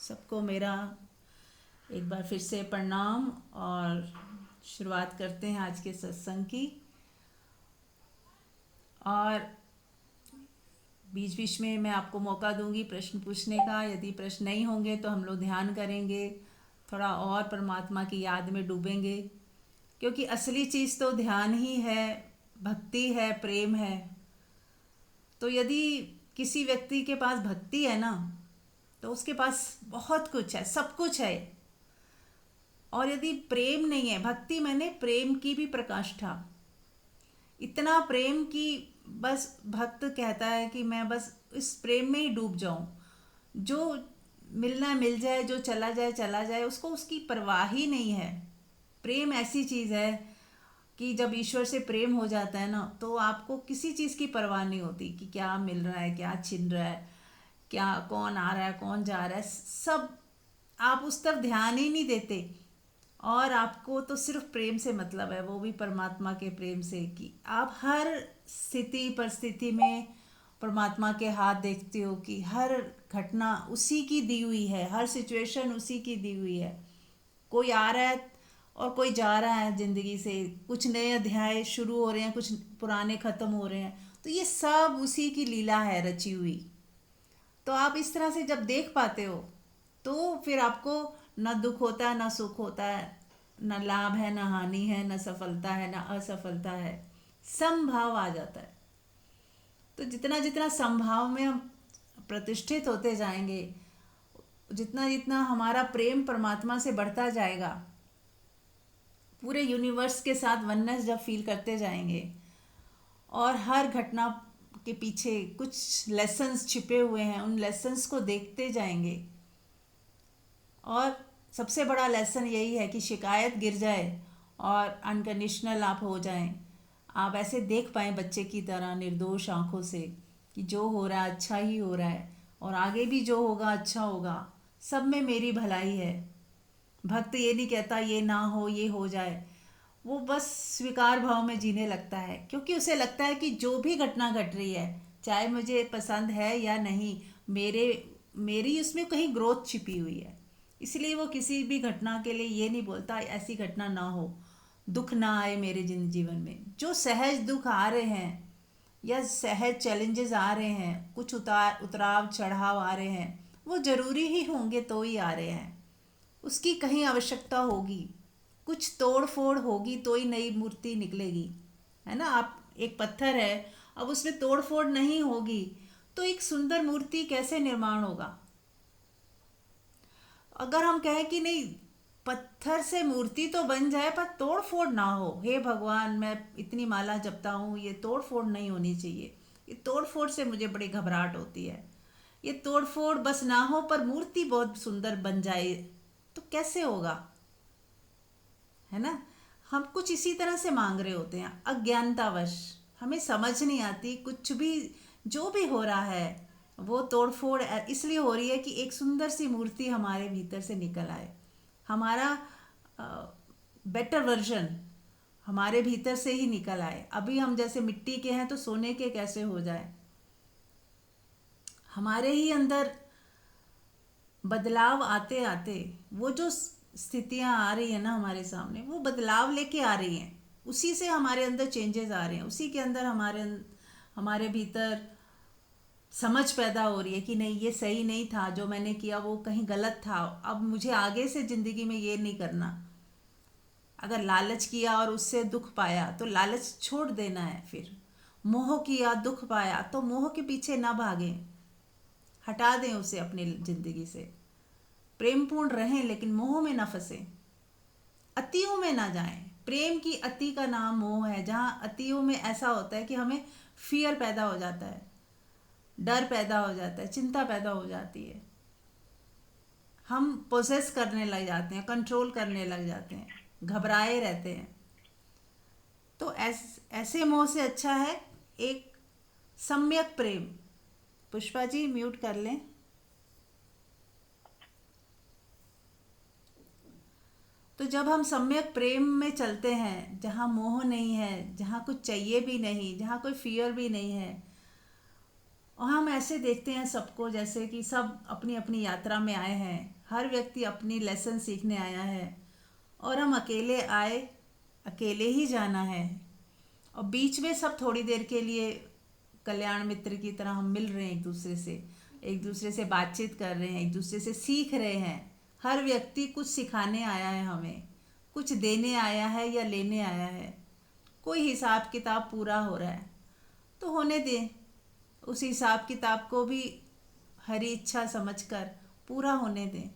सबको मेरा एक बार फिर से प्रणाम। और शुरुआत करते हैं आज के सत्संग की। और बीच बीच में मैं आपको मौका दूंगी प्रश्न पूछने का। यदि प्रश्न नहीं होंगे तो हम लोग ध्यान करेंगे, थोड़ा और परमात्मा की याद में डूबेंगे, क्योंकि असली चीज़ तो ध्यान ही है, भक्ति है, प्रेम है। तो यदि किसी व्यक्ति के पास भक्ति है ना, तो उसके पास बहुत कुछ है, सब कुछ है। और यदि प्रेम नहीं है, भक्ति मैंने प्रेम की भी प्रकाष्ठा, इतना प्रेम कि बस भक्त कहता है कि मैं बस इस प्रेम में ही डूब जाऊं। जो मिलना है मिल जाए, जो चला जाए चला जाए, उसको उसकी परवाह ही नहीं है। प्रेम ऐसी चीज़ है कि जब ईश्वर से प्रेम हो जाता है ना, तो आपको किसी चीज़ की परवाह नहीं होती कि क्या मिल रहा है, क्या छिन रहा है, क्या कौन आ रहा है, कौन जा रहा है, सब आप उस तरफ ध्यान ही नहीं देते। और आपको तो सिर्फ प्रेम से मतलब है, वो भी परमात्मा के प्रेम से, कि आप हर स्थिति परिस्थिति में परमात्मा के हाथ देखते हो कि हर घटना उसी की दी हुई है, हर सिचुएशन उसी की दी हुई है। कोई आ रहा है और कोई जा रहा है ज़िंदगी से, कुछ नए अध्याय शुरू हो रहे हैं, कुछ पुराने ख़त्म हो रहे हैं, तो ये सब उसी की लीला है रची हुई। तो आप इस तरह से जब देख पाते हो, तो फिर आपको न दुख होता है, न सुख होता है, न लाभ है, न हानि है, न सफलता है, न असफलता है, समभाव आ जाता है। तो जितना जितना समभाव में हम प्रतिष्ठित होते जाएंगे, जितना जितना हमारा प्रेम परमात्मा से बढ़ता जाएगा, पूरे यूनिवर्स के साथ वननेस जब फील करते जाएंगे, और हर घटना के पीछे कुछ लेसन्स छिपे हुए हैं, उन लेसन्स को देखते जाएंगे। और सबसे बड़ा लेसन यही है कि शिकायत गिर जाए और अनकंडीशनल आप हो जाएं, आप ऐसे देख पाएँ बच्चे की तरह निर्दोष आंखों से कि जो हो रहा है अच्छा ही हो रहा है, और आगे भी जो होगा अच्छा होगा, सब में मेरी भलाई है। भक्त ये नहीं कहता ये ना हो ये हो जाए, वो बस स्वीकार भाव में जीने लगता है, क्योंकि उसे लगता है कि जो भी घटना घट रही है, चाहे मुझे पसंद है या नहीं, मेरे मेरी उसमें कहीं ग्रोथ छिपी हुई है। इसलिए वो किसी भी घटना के लिए ये नहीं बोलता ऐसी घटना ना हो, दुख ना आए मेरे जीवन में। जो सहज दुख आ रहे हैं या सहज चैलेंजेस आ रहे हैं, कुछ उतराव चढ़ाव आ रहे हैं, वो ज़रूरी ही होंगे तो ही आ रहे हैं। उसकी कहीं आवश्यकता होगी, कुछ तोड़ फोड़ होगी तो ही नई मूर्ति निकलेगी, है ना। आप एक पत्थर है, अब उसमें तोड़ फोड़ नहीं होगी तो एक सुंदर मूर्ति कैसे निर्माण होगा। अगर हम कहें कि नहीं, पत्थर से मूर्ति तो बन जाए पर तोड़ फोड़ ना हो, हे भगवान मैं इतनी माला जपता हूँ, ये तोड़ फोड़ नहीं होनी चाहिए, ये तोड़ फोड़ से मुझे बड़ी घबराहट होती है, ये तोड़ फोड़ बस ना हो पर मूर्ति बहुत सुंदर बन जाए, तो कैसे होगा, है ना। हम कुछ इसी तरह से मांग रहे होते हैं अज्ञानतावश, हमें समझ नहीं आती कुछ भी। जो भी हो रहा है वो तोड़फोड़ इसलिए हो रही है कि एक सुंदर सी मूर्ति हमारे भीतर से निकल आए, हमारा बेटर वर्जन हमारे भीतर से ही निकल आए। अभी हम जैसे मिट्टी के हैं तो सोने के कैसे हो जाए, हमारे ही अंदर बदलाव आते आते वो जो स्थितियां आ रही है ना हमारे सामने, वो बदलाव लेके आ रही हैं, उसी से हमारे अंदर चेंजेस आ रहे हैं, उसी के अंदर हमारे भीतर समझ पैदा हो रही है कि नहीं ये सही नहीं था, जो मैंने किया वो कहीं गलत था, अब मुझे आगे से ज़िंदगी में ये नहीं करना। अगर लालच किया और उससे दुख पाया तो लालच छोड़ देना है, फिर मोह किया दुख पाया तो मोह के पीछे ना भागें, हटा दें उसे अपनी ज़िंदगी से। प्रेमपूर्ण रहें लेकिन मोह में ना फंसें, अतियों में ना जाएं। प्रेम की अति का नाम मोह है, जहाँ अतियों में ऐसा होता है कि हमें फियर पैदा हो जाता है, डर पैदा हो जाता है, चिंता पैदा हो जाती है, हम पोसेस करने लग जाते हैं, कंट्रोल करने लग जाते हैं, घबराए रहते हैं। तो ऐसे मोह से अच्छा है एक सम्यक प्रेम। पुष्पा जी म्यूट कर लें। तो जब हम सम्यक प्रेम में चलते हैं, जहाँ मोह नहीं है, जहाँ कुछ चाहिए भी नहीं, जहाँ कोई फियर भी नहीं है, और हम ऐसे देखते हैं सबको, जैसे कि सब अपनी अपनी यात्रा में आए हैं, हर व्यक्ति अपनी लेसन सीखने आया है, और हम अकेले आए, अकेले ही जाना है। और बीच में सब थोड़ी देर के लिए कल्याण मित्र की तरह हम मिल रहे हैं एक दूसरे से बातचीत कर रहे हैं, एक दूसरे से सीख रहे हैं। हर व्यक्ति कुछ सिखाने आया है हमें, कुछ देने आया है या लेने आया है। कोई हिसाब किताब पूरा हो रहा है तो होने दें, उस हिसाब किताब को भी हरी इच्छा समझकर पूरा होने दें,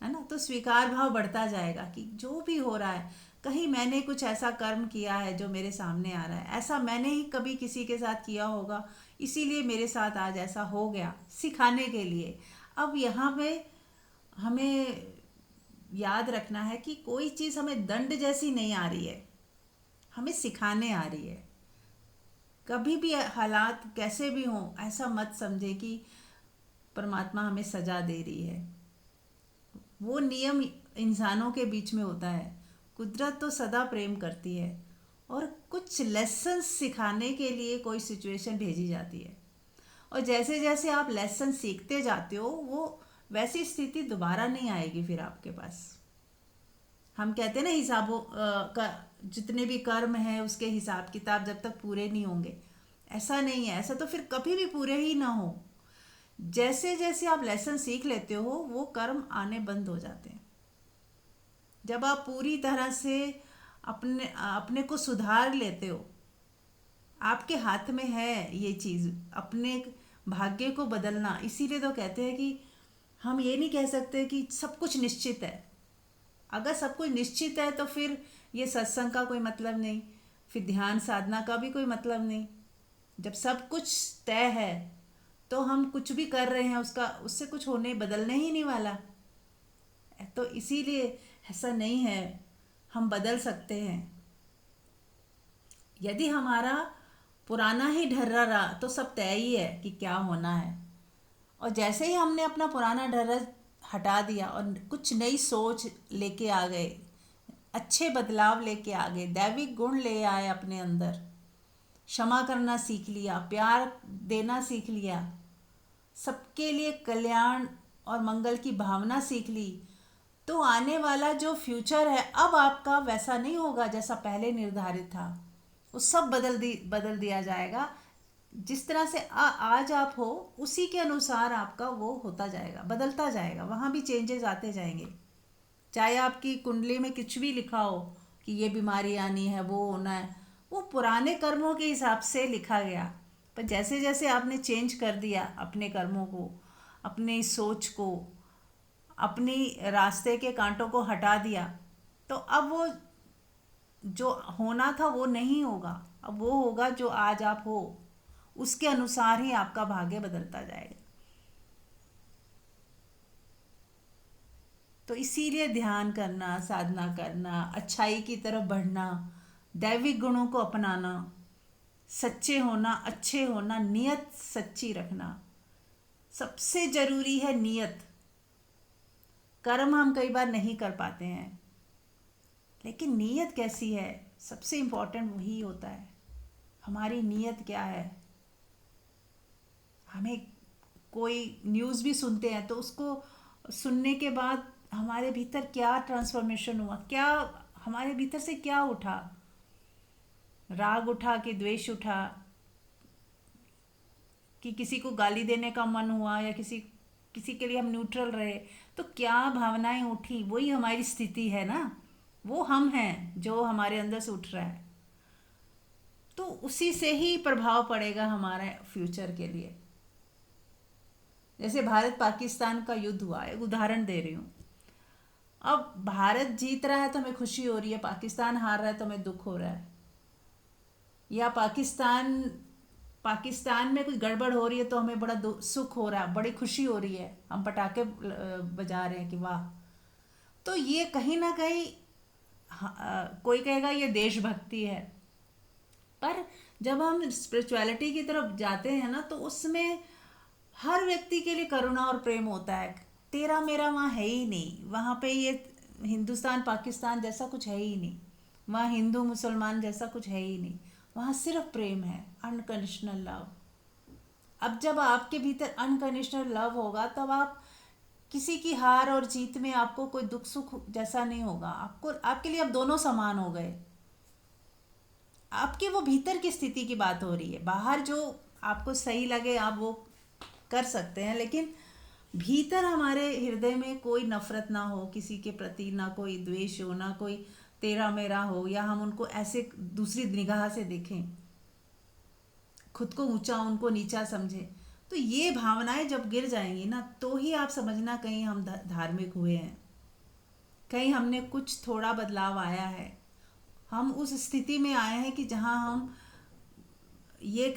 है ना। तो स्वीकार भाव बढ़ता जाएगा कि जो भी हो रहा है, कहीं मैंने कुछ ऐसा कर्म किया है जो मेरे सामने आ रहा है, ऐसा मैंने ही कभी किसी के साथ किया होगा, इसीलिए मेरे साथ आज ऐसा हो गया, सिखाने के लिए। अब यहाँ पे हमें याद रखना है कि कोई चीज़ हमें दंड जैसी नहीं आ रही है, हमें सिखाने आ रही है। कभी भी हालात कैसे भी हों, ऐसा मत समझे कि परमात्मा हमें सजा दे रही है। वो नियम इंसानों के बीच में होता है, कुदरत तो सदा प्रेम करती है, और कुछ लेसन सिखाने के लिए कोई सिचुएशन भेजी जाती है। और जैसे जैसे आप लेसन सीखते जाते हो, वो वैसी स्थिति दोबारा नहीं आएगी फिर आपके पास। हम कहते हैं ना, हिसाबों का जितने भी कर्म हैं उसके हिसाब किताब जब तक पूरे नहीं होंगे, ऐसा नहीं है, ऐसा तो फिर कभी भी पूरे ही ना हो। जैसे जैसे आप लेसन सीख लेते हो, वो कर्म आने बंद हो जाते हैं। जब आप पूरी तरह से अपने अपने को सुधार लेते हो, आपके हाथ में है ये चीज़, अपने भाग्य को बदलना। इसीलिए तो कहते हैं कि हम ये नहीं कह सकते कि सब कुछ निश्चित है। अगर सब कुछ निश्चित है तो फिर ये सत्संग का कोई मतलब नहीं, फिर ध्यान साधना का भी कोई मतलब नहीं। जब सब कुछ तय है तो हम कुछ भी कर रहे हैं, उसका उससे कुछ होने बदलने ही नहीं वाला। तो इसीलिए ऐसा नहीं है, हम बदल सकते हैं। यदि हमारा पुराना ही ढर्रा रहा तो सब तय ही है कि क्या होना है। और जैसे ही हमने अपना पुराना ढर्रा हटा दिया और कुछ नई सोच लेके आ गए, अच्छे बदलाव लेके आ गए, दैविक गुण ले आए अपने अंदर, क्षमा करना सीख लिया, प्यार देना सीख लिया, सबके लिए कल्याण और मंगल की भावना सीख ली, तो आने वाला जो फ्यूचर है अब आपका वैसा नहीं होगा जैसा पहले निर्धारित था। वो सब बदल दिया जाएगा। जिस तरह से आज आप हो, उसी के अनुसार आपका वो होता जाएगा, बदलता जाएगा। वहाँ भी चेंजेस आते जाएंगे। चाहे आपकी कुंडली में कुछ भी लिखा हो कि ये बीमारी आनी है, वो होना है, वो पुराने कर्मों के हिसाब से लिखा गया। पर जैसे जैसे आपने चेंज कर दिया अपने कर्मों को, अपनी सोच को, अपनी रास्ते के कांटों को हटा दिया, तो अब वो जो होना था वो नहीं होगा। अब वो होगा जो आज आप हो, उसके अनुसार ही आपका भाग्य बदलता जाएगा। तो इसीलिए ध्यान करना, साधना करना, अच्छाई की तरफ बढ़ना, दैविक गुणों को अपनाना, सच्चे होना, अच्छे होना, नियत सच्ची रखना, सबसे जरूरी है नियत। कर्म हम कई बार नहीं कर पाते हैं, लेकिन नीयत कैसी है, सबसे इम्पोर्टेंट वही होता है। हमारी नीयत क्या है। हमें कोई न्यूज़ भी सुनते हैं तो उसको सुनने के बाद हमारे भीतर क्या ट्रांसफॉर्मेशन हुआ, क्या हमारे भीतर से क्या उठा, राग उठा कि द्वेष उठा, कि किसी को गाली देने का मन हुआ, या किसी किसी के लिए हम न्यूट्रल रहे, तो क्या भावनाएं उठी, वही हमारी स्थिति है ना। वो हम हैं जो हमारे अंदर से उठ रहा है, तो उसी से ही प्रभाव पड़ेगा हमारे फ्यूचर के लिए। जैसे भारत पाकिस्तान का युद्ध हुआ, एक उदाहरण दे रही हूँ। अब भारत जीत रहा है तो हमें खुशी हो रही है, पाकिस्तान हार रहा है तो हमें दुख हो रहा है। या पाकिस्तान पाकिस्तान में कुछ गड़बड़ हो रही है तो हमें बड़ा सुख हो रहा है, बड़ी खुशी हो रही है, हम पटाखे बजा रहे हैं कि वाह। तो ये कहीं ना कहीं कोई कहेगा ये देशभक्ति है, पर जब हम स्पिरिचुअलिटी की तरफ जाते हैं ना, तो उसमें हर व्यक्ति के लिए करुणा और प्रेम होता है। तेरा मेरा वहाँ है ही नहीं। वहाँ पे ये हिंदुस्तान पाकिस्तान जैसा कुछ है ही नहीं, वहाँ हिंदू मुसलमान जैसा कुछ है ही नहीं। वहाँ सिर्फ प्रेम है, अनकंडीशनल लव। अब जब आपके भीतर अनकंडीशनल लव होगा तब आप किसी की हार और जीत में आपको कोई दुख सुख जैसा नहीं होगा। आपको, आपके लिए अब दोनों समान हो गए। आपके वो भीतर की स्थिति की बात हो रही है। बाहर जो आपको सही लगे आप वो कर सकते हैं, लेकिन भीतर हमारे हृदय में कोई नफरत ना हो किसी के प्रति, ना कोई द्वेष हो, ना कोई तेरा मेरा हो, या हम उनको ऐसे दूसरी निगाह से देखें, खुद को ऊंचा उनको नीचा समझें। तो ये भावनाएं जब गिर जाएंगी ना, तो ही आप समझना कहीं हम धार्मिक हुए हैं, कहीं हमने कुछ थोड़ा बदलाव आया है। हम उस स्थिति में आए हैं कि जहाँ हम ये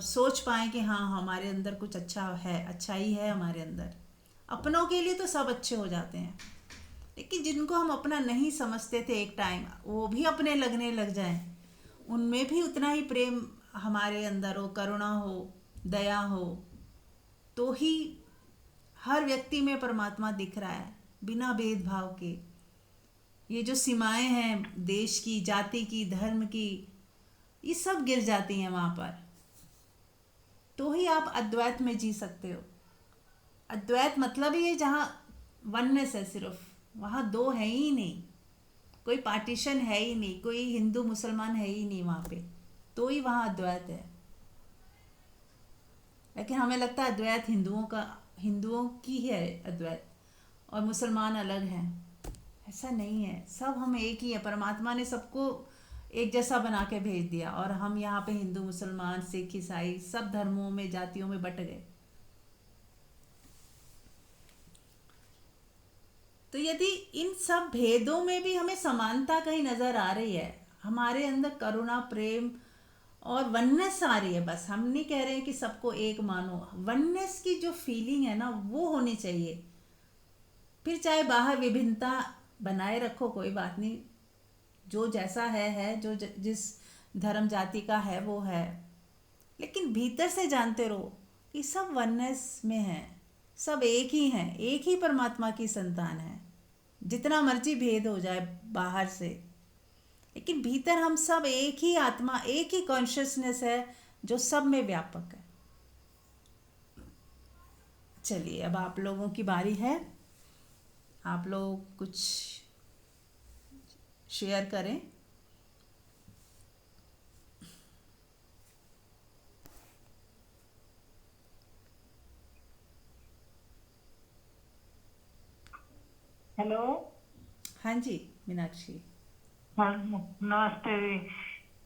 सोच पाएँ कि हाँ हमारे अंदर कुछ अच्छा है, अच्छाई है हमारे अंदर। अपनों के लिए तो सब अच्छे हो जाते हैं, लेकिन जिनको हम अपना नहीं समझते थे एक टाइम, वो भी अपने लगने लग जाएं, उनमें भी उतना ही प्रेम हमारे अंदर हो, करुणा हो, दया हो, तो ही हर व्यक्ति में परमात्मा दिख रहा है बिना भेदभाव के। ये जो सीमाएं हैं देश की, जाति की, धर्म की, ये सब गिर जाती हैं वहाँ पर, तो ही आप अद्वैत में जी सकते हो। अद्वैत मतलब ही है जहाँ वननेस है सिर्फ, वहाँ दो है ही नहीं, कोई पार्टीशन है ही नहीं, कोई हिंदू मुसलमान है ही नहीं वहाँ पे, तो ही वहाँ अद्वैत है। लेकिन हमें लगता है अद्वैत हिंदुओं की है अद्वैत, और मुसलमान अलग हैं। ऐसा नहीं है, सब हम एक ही है। परमात्मा ने सबको एक जैसा बना के भेज दिया, और हम यहाँ पे हिंदू मुसलमान सिख ईसाई सब धर्मों में, जातियों में बट गए। तो यदि इन सब भेदों में भी हमें समानता कहीं नज़र आ रही है, हमारे अंदर करुणा, प्रेम और वननेस आ रही है, बस हम नहीं कह रहे हैं कि सबको एक मानो, वननेस की जो फीलिंग है ना वो होनी चाहिए। फिर चाहे बाहर विभिन्नता बनाए रखो, कोई बात नहीं, जो जैसा है, जो जिस धर्म जाति का है वो है, लेकिन भीतर से जानते रहो कि सब वननेस में है, सब एक ही हैं, एक ही परमात्मा की संतान है। जितना मर्जी भेद हो जाए बाहर से, लेकिन भीतर हम सब एक ही आत्मा, एक ही कॉन्शियसनेस है जो सब में व्यापक है। चलिए अब आप लोगों की बारी है, आप लोग कुछ शेयर करें। हेलो। हाँ जी मीनाक्षी। हाँ, नमस्ते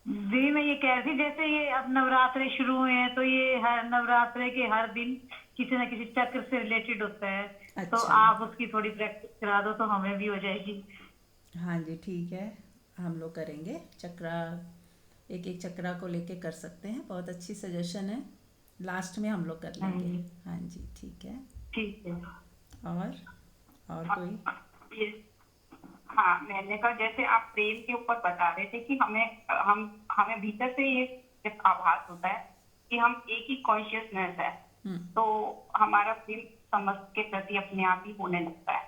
जी। मैं ये कह रही थी, जैसे ये अब नवरात्रे शुरू हुए हैं, तो ये हर नवरात्रे के हर दिन किसी न किसी चक्र से रिलेटेड होता है, तो अच्छा, आप उसकी थोड़ी प्रैक्टिस करा दो तो हमें भी हो जाएगी। हाँ जी ठीक है, हम लोग करेंगे चक्रा, एक एक चक्रा को लेके कर सकते हैं, बहुत अच्छी सजेशन है, लास्ट में हम लोग कर हाँ लेंगे। जी, हाँ जी ठीक है। ठीक है। और और कोई? ये हाँ, मैंने कहा जैसे आप प्रेम के ऊपर बता रहे थे कि हमें भीतर से ये एक आभास होता है कि हम एक ही कॉन्शियसनेस है, हम्म। तो हमारा प्रेम समस्त के प्रति अपने आप ही होने लगता है।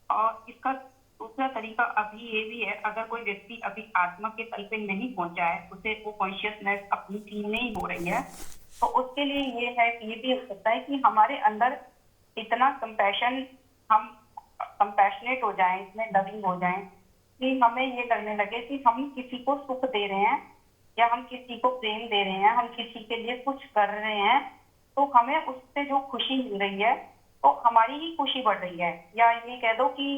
और इसका दूसरा तरीका अभी ये भी है, अगर कोई व्यक्ति अभी आत्मा के तल पे नहीं पहुंचा है, उसे वो कॉन्शियसनेस अपनी फील नहीं हो रही है, तो उसके लिए ये है कि ये भी हो सकता है कि हमारे अंदर इतना कंपैशन, हम कंपैशनेट हो जाएं, इतने लविंग हो जाएं कि हमें ये लगने लगे कि हम किसी को सुख दे रहे हैं या हम किसी को प्रेम दे रहे हैं, हम किसी के लिए कुछ कर रहे हैं, तो हमें उससे जो खुशी मिल रही है तो हमारी ही खुशी बढ़ रही है। या ये कह दो कि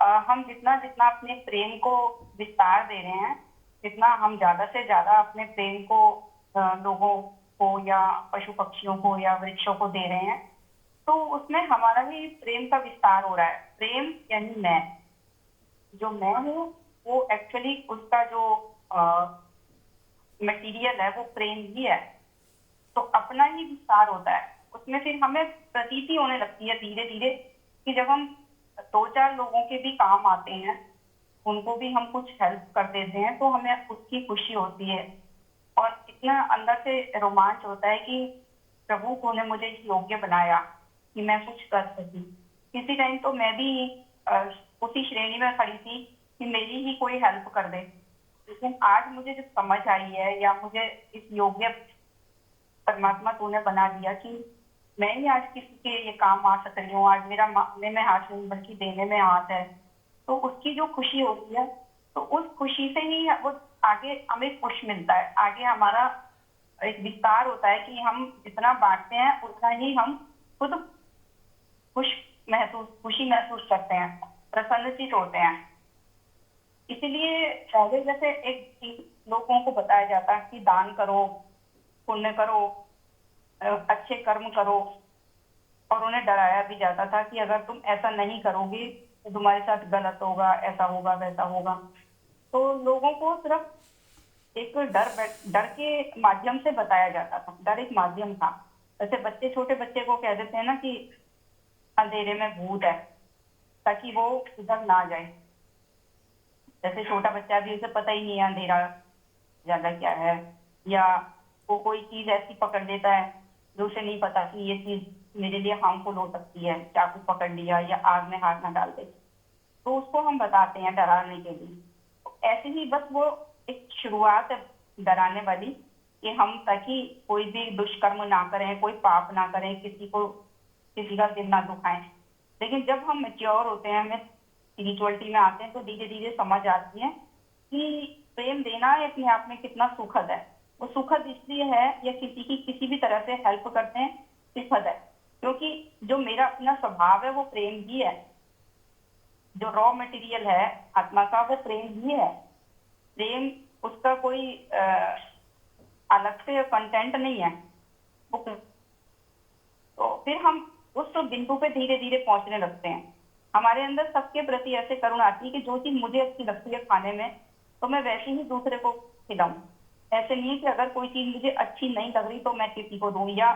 हम जितना जितना अपने प्रेम को विस्तार दे रहे हैं, जितना हम ज्यादा से ज्यादा अपने प्रेम को लोगों को या पशु पक्षियों को या वृक्षों को दे रहे हैं, तो उसमें हमारा ही प्रेम का विस्तार हो रहा है। प्रेम यानी मैं, जो मैं हूँ वो एक्चुअली उसका जो मटेरियल है वो प्रेम ही है, तो अपना ही विस्तार होता है उसमें। फिर हमें प्रतीति होने लगती है धीरे धीरे कि जब हम दो चार लोगों के भी काम आते हैं, उनको भी हम कुछ हेल्प कर देते हैं, तो हमें उसकी खुशी होती है और इतना अंदर से रोमांच होता है कि प्रभु तूने मुझे इस योग्य बनाया कि मैं कुछ कर सकी। किसी टाइम तो मैं भी उसी श्रेणी में खड़ी थी कि मेरी ही कोई हेल्प कर दे, लेकिन आज मुझे जो समझ आई है या मुझे इस योग्य परमात्मा तूने बना दिया कि मैं ही आज किसी के ये काम आ सक रही हूँ, आज मेरा मांगने में हाथ नहीं बल्कि देने में हाथ है, तो उसकी जो खुशी होती है, तो उस खुशी से ही वो आगे हमें पुश मिलता है, आगे हमारा एक विस्तार होता है कि हम जितना बांटते हैं उतना ही हम खुद खुशी महसूस करते हैं, प्रसन्नचित होते हैं। इसीलिए पहले जैसे एक चीज लोगों को बताया जाता है कि दान करो, पुण्य करो, अच्छे कर्म करो, और उन्हें डराया भी जाता था कि अगर तुम ऐसा नहीं करोगे तो तुम्हारे साथ गलत होगा, ऐसा होगा, वैसा होगा। तो लोगों को सिर्फ एक डर के माध्यम से बताया जाता था, डर एक माध्यम था। जैसे बच्चे छोटे बच्चे को कह देते हैं ना कि अंधेरे में भूत है, ताकि वो उधर ना जाए। जैसे छोटा बच्चा भी, उसे पता ही नहीं है अंधेरा ज्यादा क्या है, या वो कोई चीज ऐसी पकड़ लेता है जो उसे नहीं पता कि ये चीज मेरे लिए हार्मफुल हो सकती है, चाकू पकड़ लिया या आग में हाथ ना डाल दे, तो उसको हम बताते हैं डराने के लिए। तो ऐसे ही बस वो एक शुरुआत है डराने वाली, कि हम ताकि कोई भी दुष्कर्म ना करें, कोई पाप ना करें, किसी का दिल ना दुखाएं। लेकिन जब हम मेच्योर होते हैं, हमें स्पिरिचुअलिटी में आते हैं, तो धीरे धीरे समझ आती है कि प्रेम देना अपने आप में कितना सुखद है। वो सुखद इसलिए है, या किसी की किसी भी तरह से हेल्प करते हैं सुखद है, क्योंकि जो मेरा अपना स्वभाव है वो प्रेम ही है। जो रॉ मटेरियल है आत्मा का, वो प्रेम ही है। प्रेम उसका कोई अलग से कंटेंट नहीं है। तो फिर हम उस बिंदु पे धीरे धीरे पहुंचने लगते हैं। हमारे अंदर सबके प्रति ऐसे करुणा आती है कि जो चीज मुझे अच्छी लगती है खाने में, तो मैं वैसे ही दूसरे को खिलाऊं। ऐसे नहीं है कि अगर कोई चीज मुझे अच्छी नहीं लग रही तो मैं किसी को दूं, या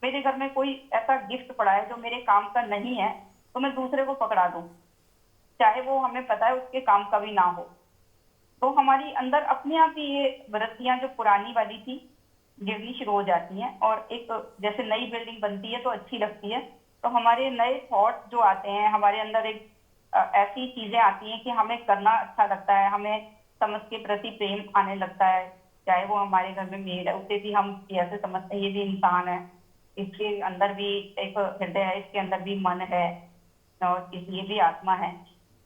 मेरे घर में कोई ऐसा गिफ्ट पड़ा है जो मेरे काम का नहीं है तो मैं दूसरे को पकड़ा दूं, चाहे वो हमें पता है उसके काम का भी ना हो। तो हमारी अंदर अपने आप ही ये वृत्तियां जो पुरानी वाली थी गिरनी शुरू हो जाती हैं, और एक जैसे नई बिल्डिंग बनती है तो अच्छी लगती है, तो हमारे नए थॉट जो आते हैं हमारे अंदर, एक ऐसी चीजें आती हैं कि हमें करना अच्छा लगता है, हमें समझ के प्रति प्रेम आने लगता है। चाहे वो हमारे घर में मेड है, उसे भी हम ऐसे समझते हैं ये भी इंसान है, इसके अंदर भी एक हृदय है, इसके अंदर भी मन है, और ये भी आत्मा है।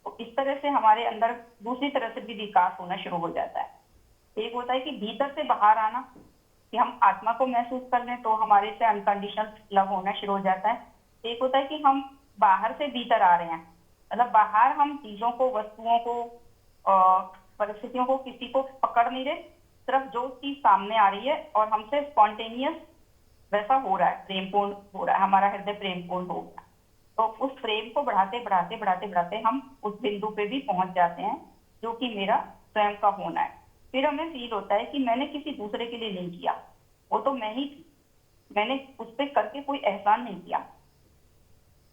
तो इस तरह से हमारे अंदर दूसरी तरह से भी विकास होना शुरू हो जाता है। एक होता है कि भीतर से बाहर आना, कि हम आत्मा को महसूस कर लें तो हमारे से अनकंडीशनल लव होना शुरू हो जाता है। एक होता है कि हम बाहर से भीतर आ रहे हैं, मतलब बाहर हम चीजों को, वस्तुओं को, परिस्थितियों को, किसी को पकड़ नहीं रहे, सिर्फ जो चीज सामने आ रही है और हमसे स्पॉन्टेनियस वैसा हो रहा है, प्रेमपूर्ण हो रहा है, हमारा हृदय प्रेमपूर्ण हो गया। तो उस प्रेम को बढ़ाते बढ़ाते बढ़ाते बढ़ाते हम उस बिंदु पे भी पहुंच जाते हैं जो कि मेरा स्वयं का होना है। फिर हमें फील होता है कि मैंने किसी दूसरे के लिए नहीं किया, वो तो मैं ही थी, मैंने उस पर करके कोई एहसान नहीं किया,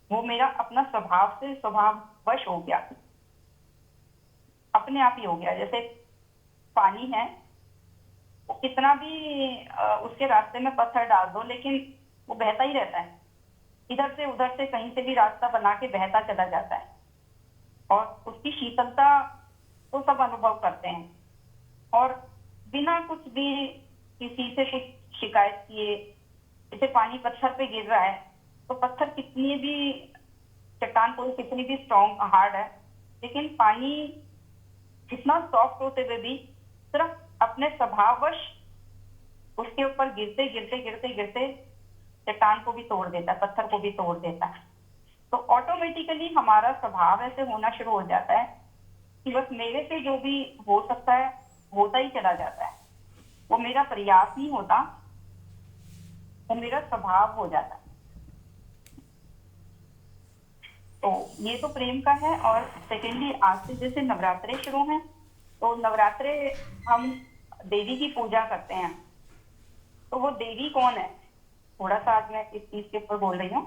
वो मेरा अपना स्वभाव से स्वभाववश हो गया, अपने आप ही हो गया। जैसे पानी है, वो कितना भी उसके रास्ते में पत्थर डाल दो लेकिन वो बहता ही रहता है, इधर से उधर से कहीं से भी रास्ता बना के बहता चला जाता है, और उसकी शीतलता तो सब अनुभव करते हैं। और बिना कुछ भी किसी से कुछ शिकायत किए, जैसे पानी पत्थर पे गिर रहा है, तो पत्थर कितनी भी, चट्टान कोई कितनी भी स्ट्रॉन्ग हार्ड है, लेकिन पानी इतना सॉफ्ट होते हुए भी सिर्फ अपने स्वभाववश उसके ऊपर गिरते गिरते गिरते गिरते चट्टान को भी तोड़ देता है, पत्थर को भी तोड़ देता है। तो ऑटोमेटिकली हमारा स्वभाव ऐसे होना शुरू हो जाता है कि बस मेरे से जो भी हो सकता है होता ही चला जाता है, वो मेरा प्रयास नहीं होता, वो मेरा स्वभाव हो जाता है। तो ये तो प्रेम का है। और सेकेंडली, आज से जैसे नवरात्रे शुरू हैं, तो नवरात्रे हम देवी की पूजा करते हैं। तो वो देवी कौन है, थोड़ा सा आज मैं इस चीज के ऊपर बोल रही हूँ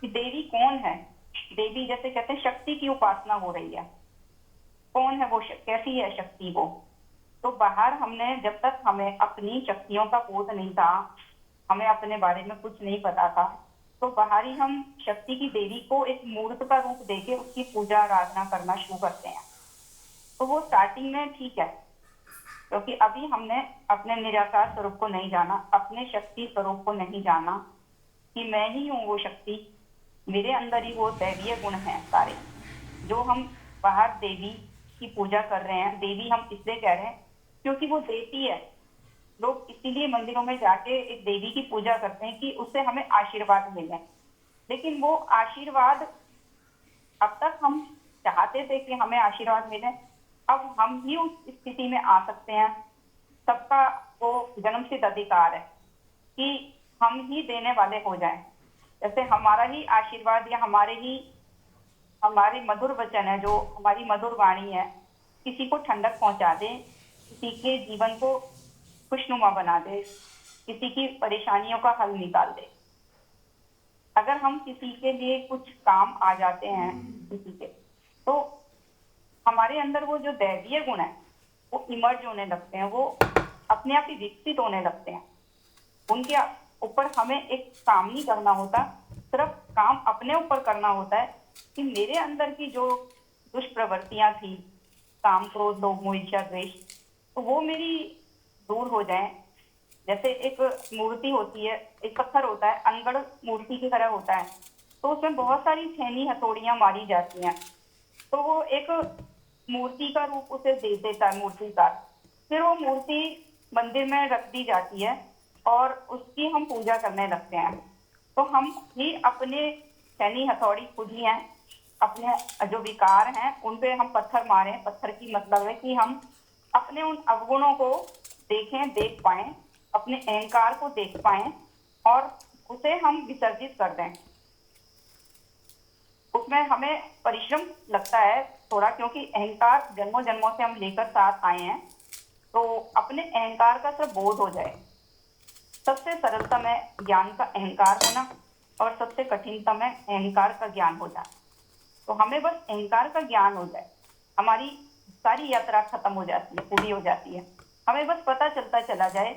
कि देवी कौन है। देवी जैसे कहते हैं शक्ति की उपासना हो रही है, कौन है वो, कैसी है शक्ति वो। तो बाहर हमने, जब तक हमें अपनी शक्तियों का बोध नहीं था, हमें अपने बारे में कुछ नहीं पता था, तो बाहर ही हम शक्ति की देवी को एक मूर्त का रूप देके उसकी पूजा आराधना करना शुरू करते हैं। तो वो स्टार्टिंग में ठीक है, क्योंकि अभी हमने अपने निराकार स्वरूप को नहीं जाना, अपने शक्ति स्वरूप को नहीं जाना कि मैं ही हूँ वो शक्ति, मेरे अंदर ही वो दैवीय गुण हैं सारे। जो हम बाहर देवी की पूजा कर रहे हैं, देवी हम इसलिए कह रहे हैं क्योंकि वो देती है। लोग इसीलिए मंदिरों में जाके एक देवी की पूजा करते हैं कि उससे हमें आशीर्वाद मिले। लेकिन वो आशीर्वाद अब तक हम चाहते थे कि हमें आशीर्वाद मिले, अब हम ही उस स्थिति में आ सकते हैं। सबका वो जन्मसिद्ध अधिकार है कि हम ही देने वाले हो जाएं। जैसे हमारा ही आशीर्वाद या हमारे मधुर वचन है, जो हमारी मधुर वाणी है, किसी को ठंडक पहुंचा दे, किसी के जीवन को खुशनुमा बना दे, किसी की परेशानियों का हल निकाल दे। अगर हम किसी के लिए कुछ काम आ जाते हैं किसी के, तो हमारे अंदर वो जो दैवीय गुण है वो इमर्ज होने लगते हैं, वो अपने आप ही विकसित होने लगते हैं। उनके ऊपर हमें एक काम नहीं करना होता, सिर्फ काम अपने ऊपर करना होता है कि मेरे अंदर की जो दुष्प्रवृत्तियां थी, काम, क्रोध, लोभ, मोह, ईर्ष्या, द्वेष, तो वो मेरी दूर हो जाएं। जैसे एक मूर्ति होती है, एक पत्थर होता है, अनगढ़ मूर्ति की तरह होता है, तो उसमें बहुत सारी छेनी हथौड़ियां मारी जाती हैं, तो वो एक मूर्ति का रूप उसे दे देता है मूर्तिकार। फिर वो मूर्ति मंदिर में रख दी जाती है और उसकी हम पूजा करने लगते हैं। तो हम ही अपने छेनी हथौड़ी खुद ही हैं, अपने जो विकार हैं उन पे हम पत्थर मारें। पत्थर की मतलब है कि हम अपने उन अवगुणों को देखें, देख पाएं, अपने अहंकार को देख पाएं और उसे हम विसर्जित कर दें। उसमें हमें परिश्रम लगता है थोड़ा, क्योंकि अहंकार जन्मों जन्मों से हम लेकर साथ आए हैं, तो अपने अहंकार का सब बोध हो जाए। सबसे सरलतम है ज्ञान का अहंकार होना और सबसे कठिनतम है अहंकार का ज्ञान हो जाना। तो हमें बस अहंकार का ज्ञान हो जाए, हमारी सारी यात्रा खत्म हो जाती है, पूरी हो जाती है। हमें बस पता चलता चला जाए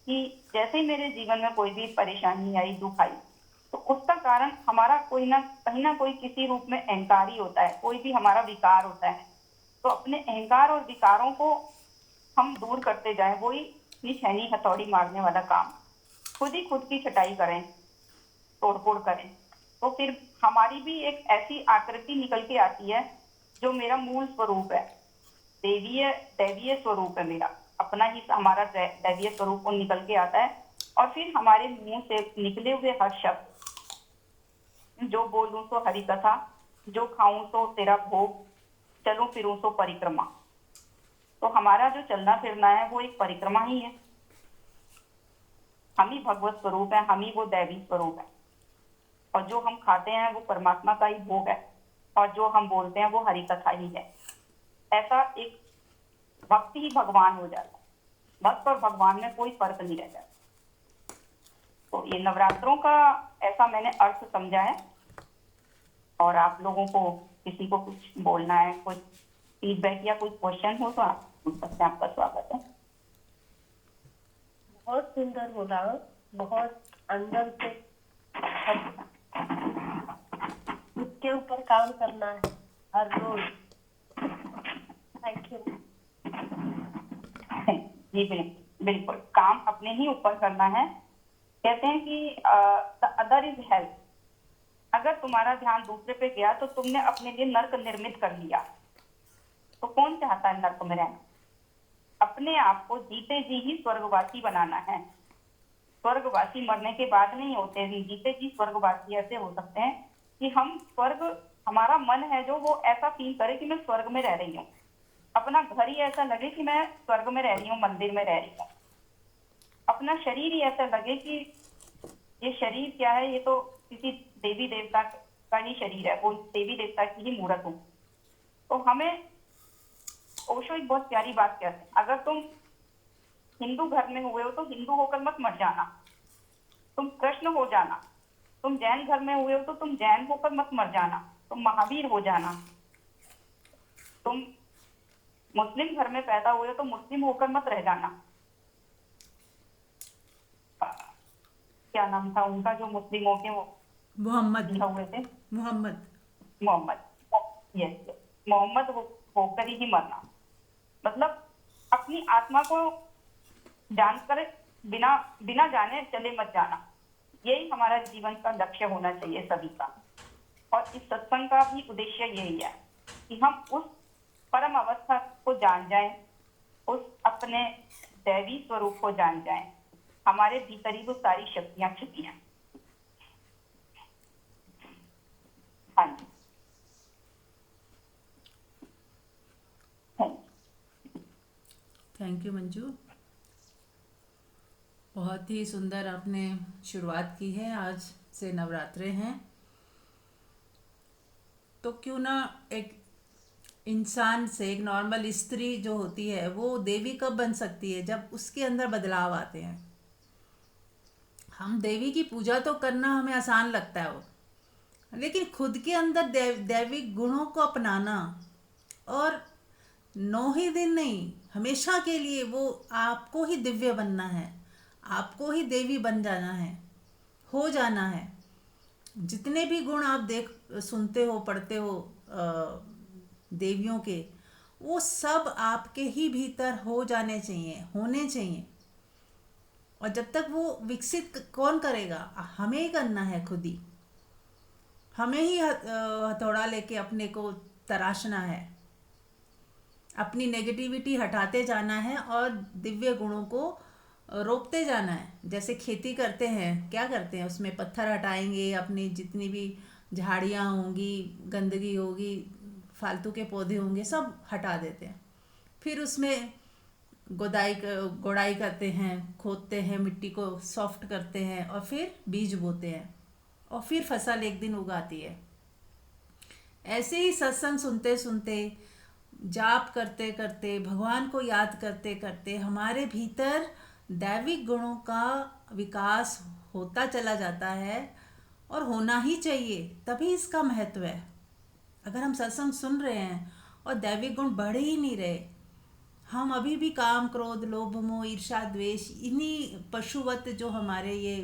कि जैसे ही मेरे जीवन में कोई भी परेशानी आई, दुख आई, तो उसका कारण हमारा कोई ना कहीं ना कोई किसी रूप में अहंकार ही होता है, कोई भी हमारा विकार होता है। तो अपने अहंकार और विकारों को हम दूर करते जाएं, वही ये छेनी हथौड़ी मारने वाला काम। खुद ही खुद की छटाई करें, तोड़फोड़ करें, तो फिर हमारी भी एक ऐसी आकृति निकल के आती है जो मेरा मूल स्वरूप है, दैवीय स्वरूप है मेरा, अपना ही हमारा दैवीय स्वरूप निकल के आता है। और फिर हमारे मुंह से निकले हुए हर शब्द, जो बोलूं सो हरि कथा, जो खाऊं सो तेरा भोग, चलूं फिरूं सो परिक्रमा। तो हमारा जो चलना फिरना है वो एक परिक्रमा ही है। हम ही भगवत स्वरूप है, हम ही वो दैवी स्वरूप है, और जो हम खाते हैं वो परमात्मा का ही भोग है, और जो हम बोलते हैं वो हरि कथा ही है। ऐसा एक भक्ति ही भगवान हो जाता है। भक्त और भगवान में कोई फर्क नहीं रह जाता। तो ये नवरात्रों का ऐसा मैंने अर्थ समझा है। और आप लोगों को किसी को कुछ बोलना है, कुछ फीडबैक या कुछ क्वेश्चन हो तो आप पूछ सकते हैं। आपका स्वागत है। बहुत सुंदर बोला, बहुत अंदर से उसके ऊपर काम करना है हर रोज। Thank you. जी बिल्कुल, काम अपने ही ऊपर करना है। कहते हैं कि द अदर इज हेल्प। अगर तुम्हारा ध्यान दूसरे पे गया तो तुमने अपने लिए नर्क निर्मित कर लिया। तो कौन चाहता है नर्क में रहना? अपने आप को जीते जी ही स्वर्गवासी बनाना है। स्वर्गवासी मरने के बाद नहीं होते, जीते जी स्वर्गवासी ऐसे हो सकते हैं कि हम स्वर्ग, हमारा मन है जो वो ऐसा फील करे कि मैं स्वर्ग में रह रही हूँ, अपना घर ही ऐसा लगे कि मैं स्वर्ग में रह रही हूँ, मंदिर में रह रही हूँ, अपना शरीर ही ऐसा लगे कि ये शरीर क्या है, ये तो किसी देवी देवता का ही शरीर है, वो देवी देवता की ही मूर्त हूँ। तो हमें ओशो एक बहुत प्यारी बात कहते हैं, अगर तुम हिंदू घर में हुए हो तो हिंदू होकर मत मर जाना, तुम कृष्ण हो जाना। तुम जैन घर में हुए हो तो तुम जैन होकर मत मर जाना, तुम महावीर हो जाना। तुम मुस्लिम घर में पैदा हुए हो तो मुस्लिम होकर मत रह जाना। क्या नाम था उनका जो मुस्लिमों के वो मोहम्मद। हुए थे? मोहम्मद। मोहम्मद। यस, मोहम्मद होकर ही मरना। मतलब अपनी आत्मा को जानकर बिना बिना जाने चले मत जाना। यही हमारा जीवन का लक्ष्य होना चाहिए सभी का। और इस सत्संग का भी उद्देश्य यही है कि हम उस परम अवस्था को जान जाएं, उस अपने दैवी स्वरूप को जान जाएं। हमारे भीतर ही वो सारी शक्तियां छिपी हैं। हाँ जी, थैंक यू मंजू। बहुत ही सुंदर आपने शुरुआत की है। आज से नवरात्रे हैं तो क्यों ना एक इंसान से, एक नॉर्मल स्त्री जो होती है वो देवी कब बन सकती है? जब उसके अंदर बदलाव आते हैं। हम देवी की पूजा तो करना हमें आसान लगता है वो, लेकिन खुद के अंदर दैविक गुणों को अपनाना, और 9 ही दिन नहीं, हमेशा के लिए वो आपको ही दिव्य बनना है, आपको ही देवी बन जाना है, हो जाना है। जितने भी गुण आप सुनते हो, पढ़ते हो देवियों के, वो सब आपके ही भीतर हो जाने चाहिए, होने चाहिए। और जब तक वो विकसित कौन करेगा? हमें ही करना है, खुद ही। हमें ही हथौड़ा लेके अपने को तराशना है, अपनी नेगेटिविटी हटाते जाना है और दिव्य गुणों को रोकते जाना है। जैसे खेती करते हैं, क्या करते हैं? उसमें पत्थर हटाएंगे, अपनी जितनी भी झाड़ियाँ होंगी, गंदगी होगी, फालतू के पौधे होंगे, सब हटा देते हैं। फिर उसमें गोड़ाई करते हैं, खोदते हैं, मिट्टी को सॉफ्ट करते हैं, और फिर बीज बोते हैं, और फिर फसल एक दिन उगाती है। ऐसे ही सत्संग सुनते सुनते, जाप करते करते, भगवान को याद करते करते हमारे भीतर दैविक गुणों का विकास होता चला जाता है, और होना ही चाहिए। तभी इसका महत्व है। अगर हम सत्संग सुन रहे हैं और दैविक गुण बढ़ ही नहीं रहे, हम अभी भी काम, क्रोध, लोभ, मोह, ईर्ष्या, द्वेष, इन्हीं पशुवत जो हमारे ये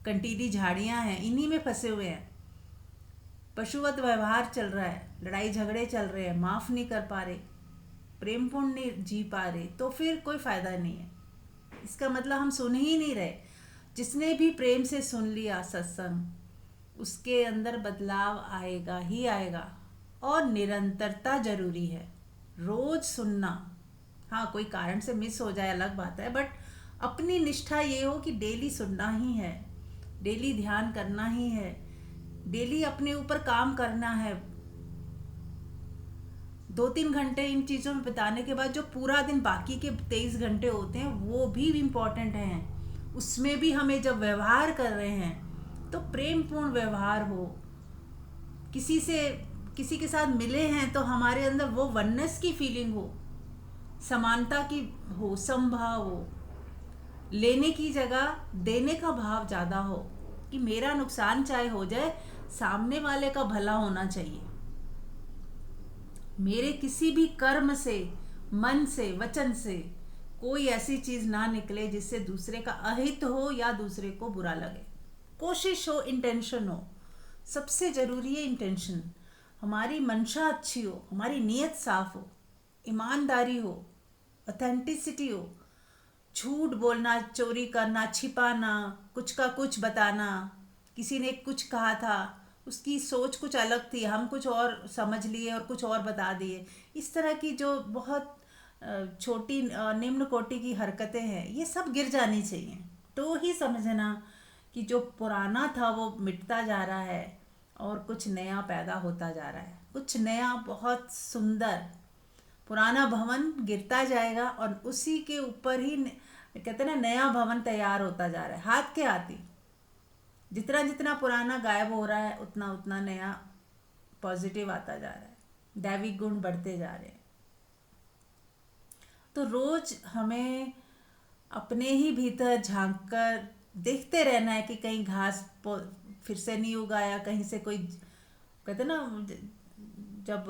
कंटीली झाड़ियाँ हैं, इन्हीं में फंसे हुए हैं। पशुवत व्यवहार चल रहा है, लड़ाई झगड़े चल रहे हैं, माफ़ नहीं कर पा रहे, प्रेम पूर्ण नहीं जी पा रहे, तो फिर कोई फ़ायदा नहीं है। इसका मतलब हम सुन ही नहीं रहे। जिसने भी प्रेम से सुन लिया सत्संग, उसके अंदर बदलाव आएगा ही आएगा। और निरंतरता जरूरी है, रोज सुनना। हाँ, कोई कारण से मिस हो जाए अलग बात है, बट अपनी निष्ठा ये हो कि डेली सुनना ही है, डेली ध्यान करना ही है, डेली अपने ऊपर काम करना है। 2-3 घंटे इन चीज़ों में बिताने के बाद जो पूरा दिन बाकी के 23 घंटे होते हैं, वो भी इम्पॉर्टेंट हैं। उसमें भी हमें जब व्यवहार कर रहे हैं तो प्रेम पूर्ण व्यवहार हो। किसी के साथ मिले हैं तो हमारे अंदर वो वननेस की फीलिंग हो, समानता की हो, समभाव हो, लेने की जगह देने का भाव ज़्यादा हो, कि मेरा नुकसान चाहे हो जाए, सामने वाले का भला होना चाहिए। मेरे किसी भी कर्म से, मन से, वचन से कोई ऐसी चीज़ ना निकले जिससे दूसरे का अहित हो या दूसरे को बुरा लगे। कोशिश हो, इंटेंशन हो। सबसे ज़रूरी है इंटेंशन। हमारी मंशा अच्छी हो, हमारी नीयत साफ हो, ईमानदारी हो, ऑथेंटिसिटी हो। झूठ बोलना, चोरी करना, छिपाना, कुछ का कुछ बताना, किसी ने कुछ कहा था, उसकी सोच कुछ अलग थी, हम कुछ और समझ लिए और कुछ और बता दिए, इस तरह की जो बहुत छोटी निम्न कोटि की हरकतें हैं, ये सब गिर जानी चाहिए। तो ही समझना कि जो पुराना था वो मिटता जा रहा है और कुछ नया पैदा होता जा रहा है, कुछ नया बहुत सुंदर। पुराना भवन गिरता जाएगा और उसी के ऊपर ही कहते हैं ना, नया भवन तैयार होता जा रहा है, हाथ के हाथ ही। जितना जितना पुराना गायब हो रहा है, उतना उतना नया पॉजिटिव आता जा रहा है, दैविक गुण बढ़ते जा रहे हैं। तो रोज हमें अपने ही भीतर झांक कर देखते रहना है कि कहीं घास फिर से नहीं उगाया, कहीं से कोई, कहते ना, जब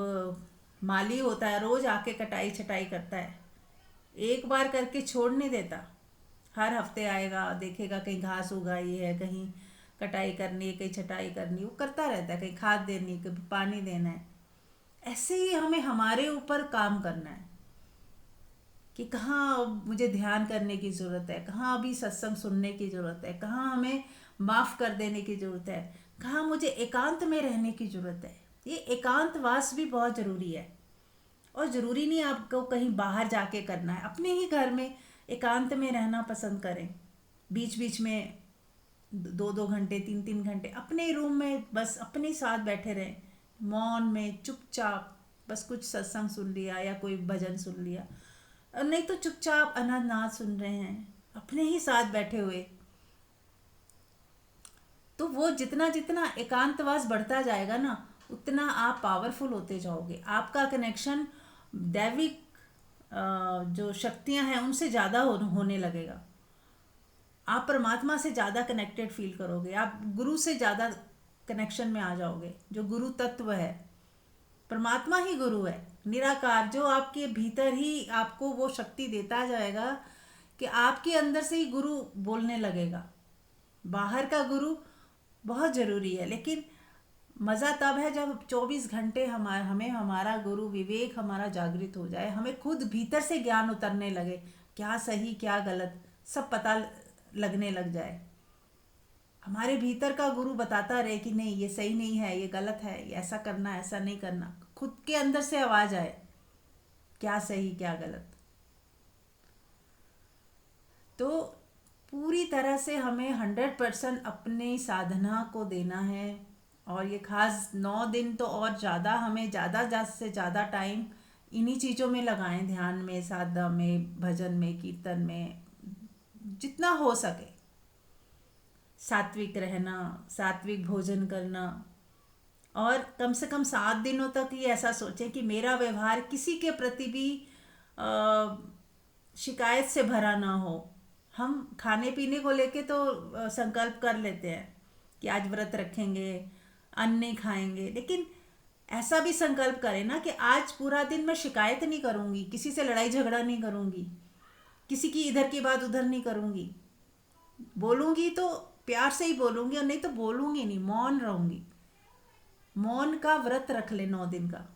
माली होता है रोज आके कटाई छटाई करता है, एक बार करके छोड़ नहीं देता। हर हफ्ते आएगा, देखेगा कहीं घास उगाई है, कहीं कटाई करनी है, कहीं छटाई करनी है, वो करता रहता है, कहीं खाद देनी है, कहीं पानी देना है। ऐसे ही हमें हमारे ऊपर काम करना है कि कहाँ मुझे ध्यान करने की ज़रूरत है, कहाँ अभी सत्संग सुनने की ज़रूरत है, कहाँ हमें माफ़ कर देने की ज़रूरत है, कहाँ मुझे एकांत में रहने की ज़रूरत है। ये एकांतवास भी बहुत ज़रूरी है। और ज़रूरी नहीं आपको कहीं बाहर जाके करना है, अपने ही घर में एकांत में रहना पसंद करें। बीच बीच में 2-2 घंटे 3-3 घंटे अपने ही रूम में बस अपने साथ बैठे रहें, मौन में चुपचाप बस कुछ सत्संग सुन लिया या कोई भजन सुन लिया, और नहीं तो चुपचाप अनाथ सुन रहे हैं अपने ही साथ बैठे हुए। तो वो जितना जितना एकांतवास बढ़ता जाएगा ना, उतना आप पावरफुल होते जाओगे। आपका कनेक्शन दैविक जो शक्तियां हैं उनसे ज़्यादा होने लगेगा। आप परमात्मा से ज़्यादा कनेक्टेड फील करोगे, आप गुरु से ज़्यादा कनेक्शन में आ जाओगे। जो गुरु तत्व है, परमात्मा ही गुरु है, निराकार, जो आपके भीतर ही आपको वो शक्ति देता जाएगा कि आपके अंदर से ही गुरु बोलने लगेगा। बाहर का गुरु बहुत ज़रूरी है, लेकिन मज़ा तब है जब 24 घंटे हमें हमारा गुरु विवेक हमारा जागृत हो जाए, हमें खुद भीतर से ज्ञान उतरने लगे, क्या सही क्या गलत सब पता लगने लग जाए। हमारे भीतर का गुरु बताता रहे कि नहीं ये सही नहीं है, ये गलत है, ये ऐसा करना ऐसा नहीं करना। खुद के अंदर से आवाज़ आए क्या सही क्या गलत। तो पूरी तरह से हमें 100% अपनी साधना को देना है। और ये खास 9 दिन तो और ज़्यादा, हमें ज़्यादा से ज़्यादा टाइम इन्हीं चीज़ों में लगाएं, ध्यान में, साधना में, भजन में, कीर्तन में, जितना हो सके। सात्विक रहना, सात्विक भोजन करना, और कम से कम 7 दिनों तक ये ऐसा सोचें कि मेरा व्यवहार किसी के प्रति भी शिकायत से भरा ना हो। हम खाने पीने को लेके तो संकल्प कर लेते हैं कि आज व्रत रखेंगे, अन्न नहीं खाएंगे, लेकिन ऐसा भी संकल्प करें ना कि आज पूरा दिन मैं शिकायत नहीं करूँगी, किसी से लड़ाई झगड़ा नहीं करूँगी, किसी की इधर की बात उधर नहीं करूँगी। बोलूँगी तो प्यार से ही बोलूँगी, और नहीं तो बोलूँगी नहीं, मौन रहूँगी। मौन का व्रत रख लें 9 दिन का,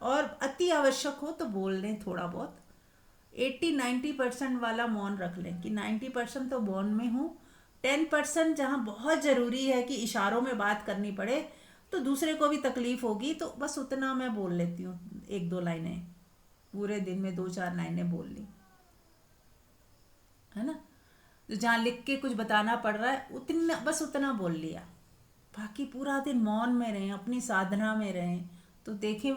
और अति आवश्यक हो तो बोल लें थोड़ा बहुत। 80-90% वाला मौन रख लें कि 90% तो मौन में हूँ, 10% जहाँ बहुत ज़रूरी है कि इशारों में बात करनी पड़े तो दूसरे को भी तकलीफ़ होगी, तो बस उतना मैं बोल लेती हूँ, 1-2 लाइनें पूरे दिन में, 2-4 लाइनें बोल ली, है ना। तो जहाँ लिख के कुछ बताना पड़ रहा है उतना, बस उतना बोल लिया। बाकी पूरा दिन मौन में रहें, अपनी साधना में रहें। तो देखें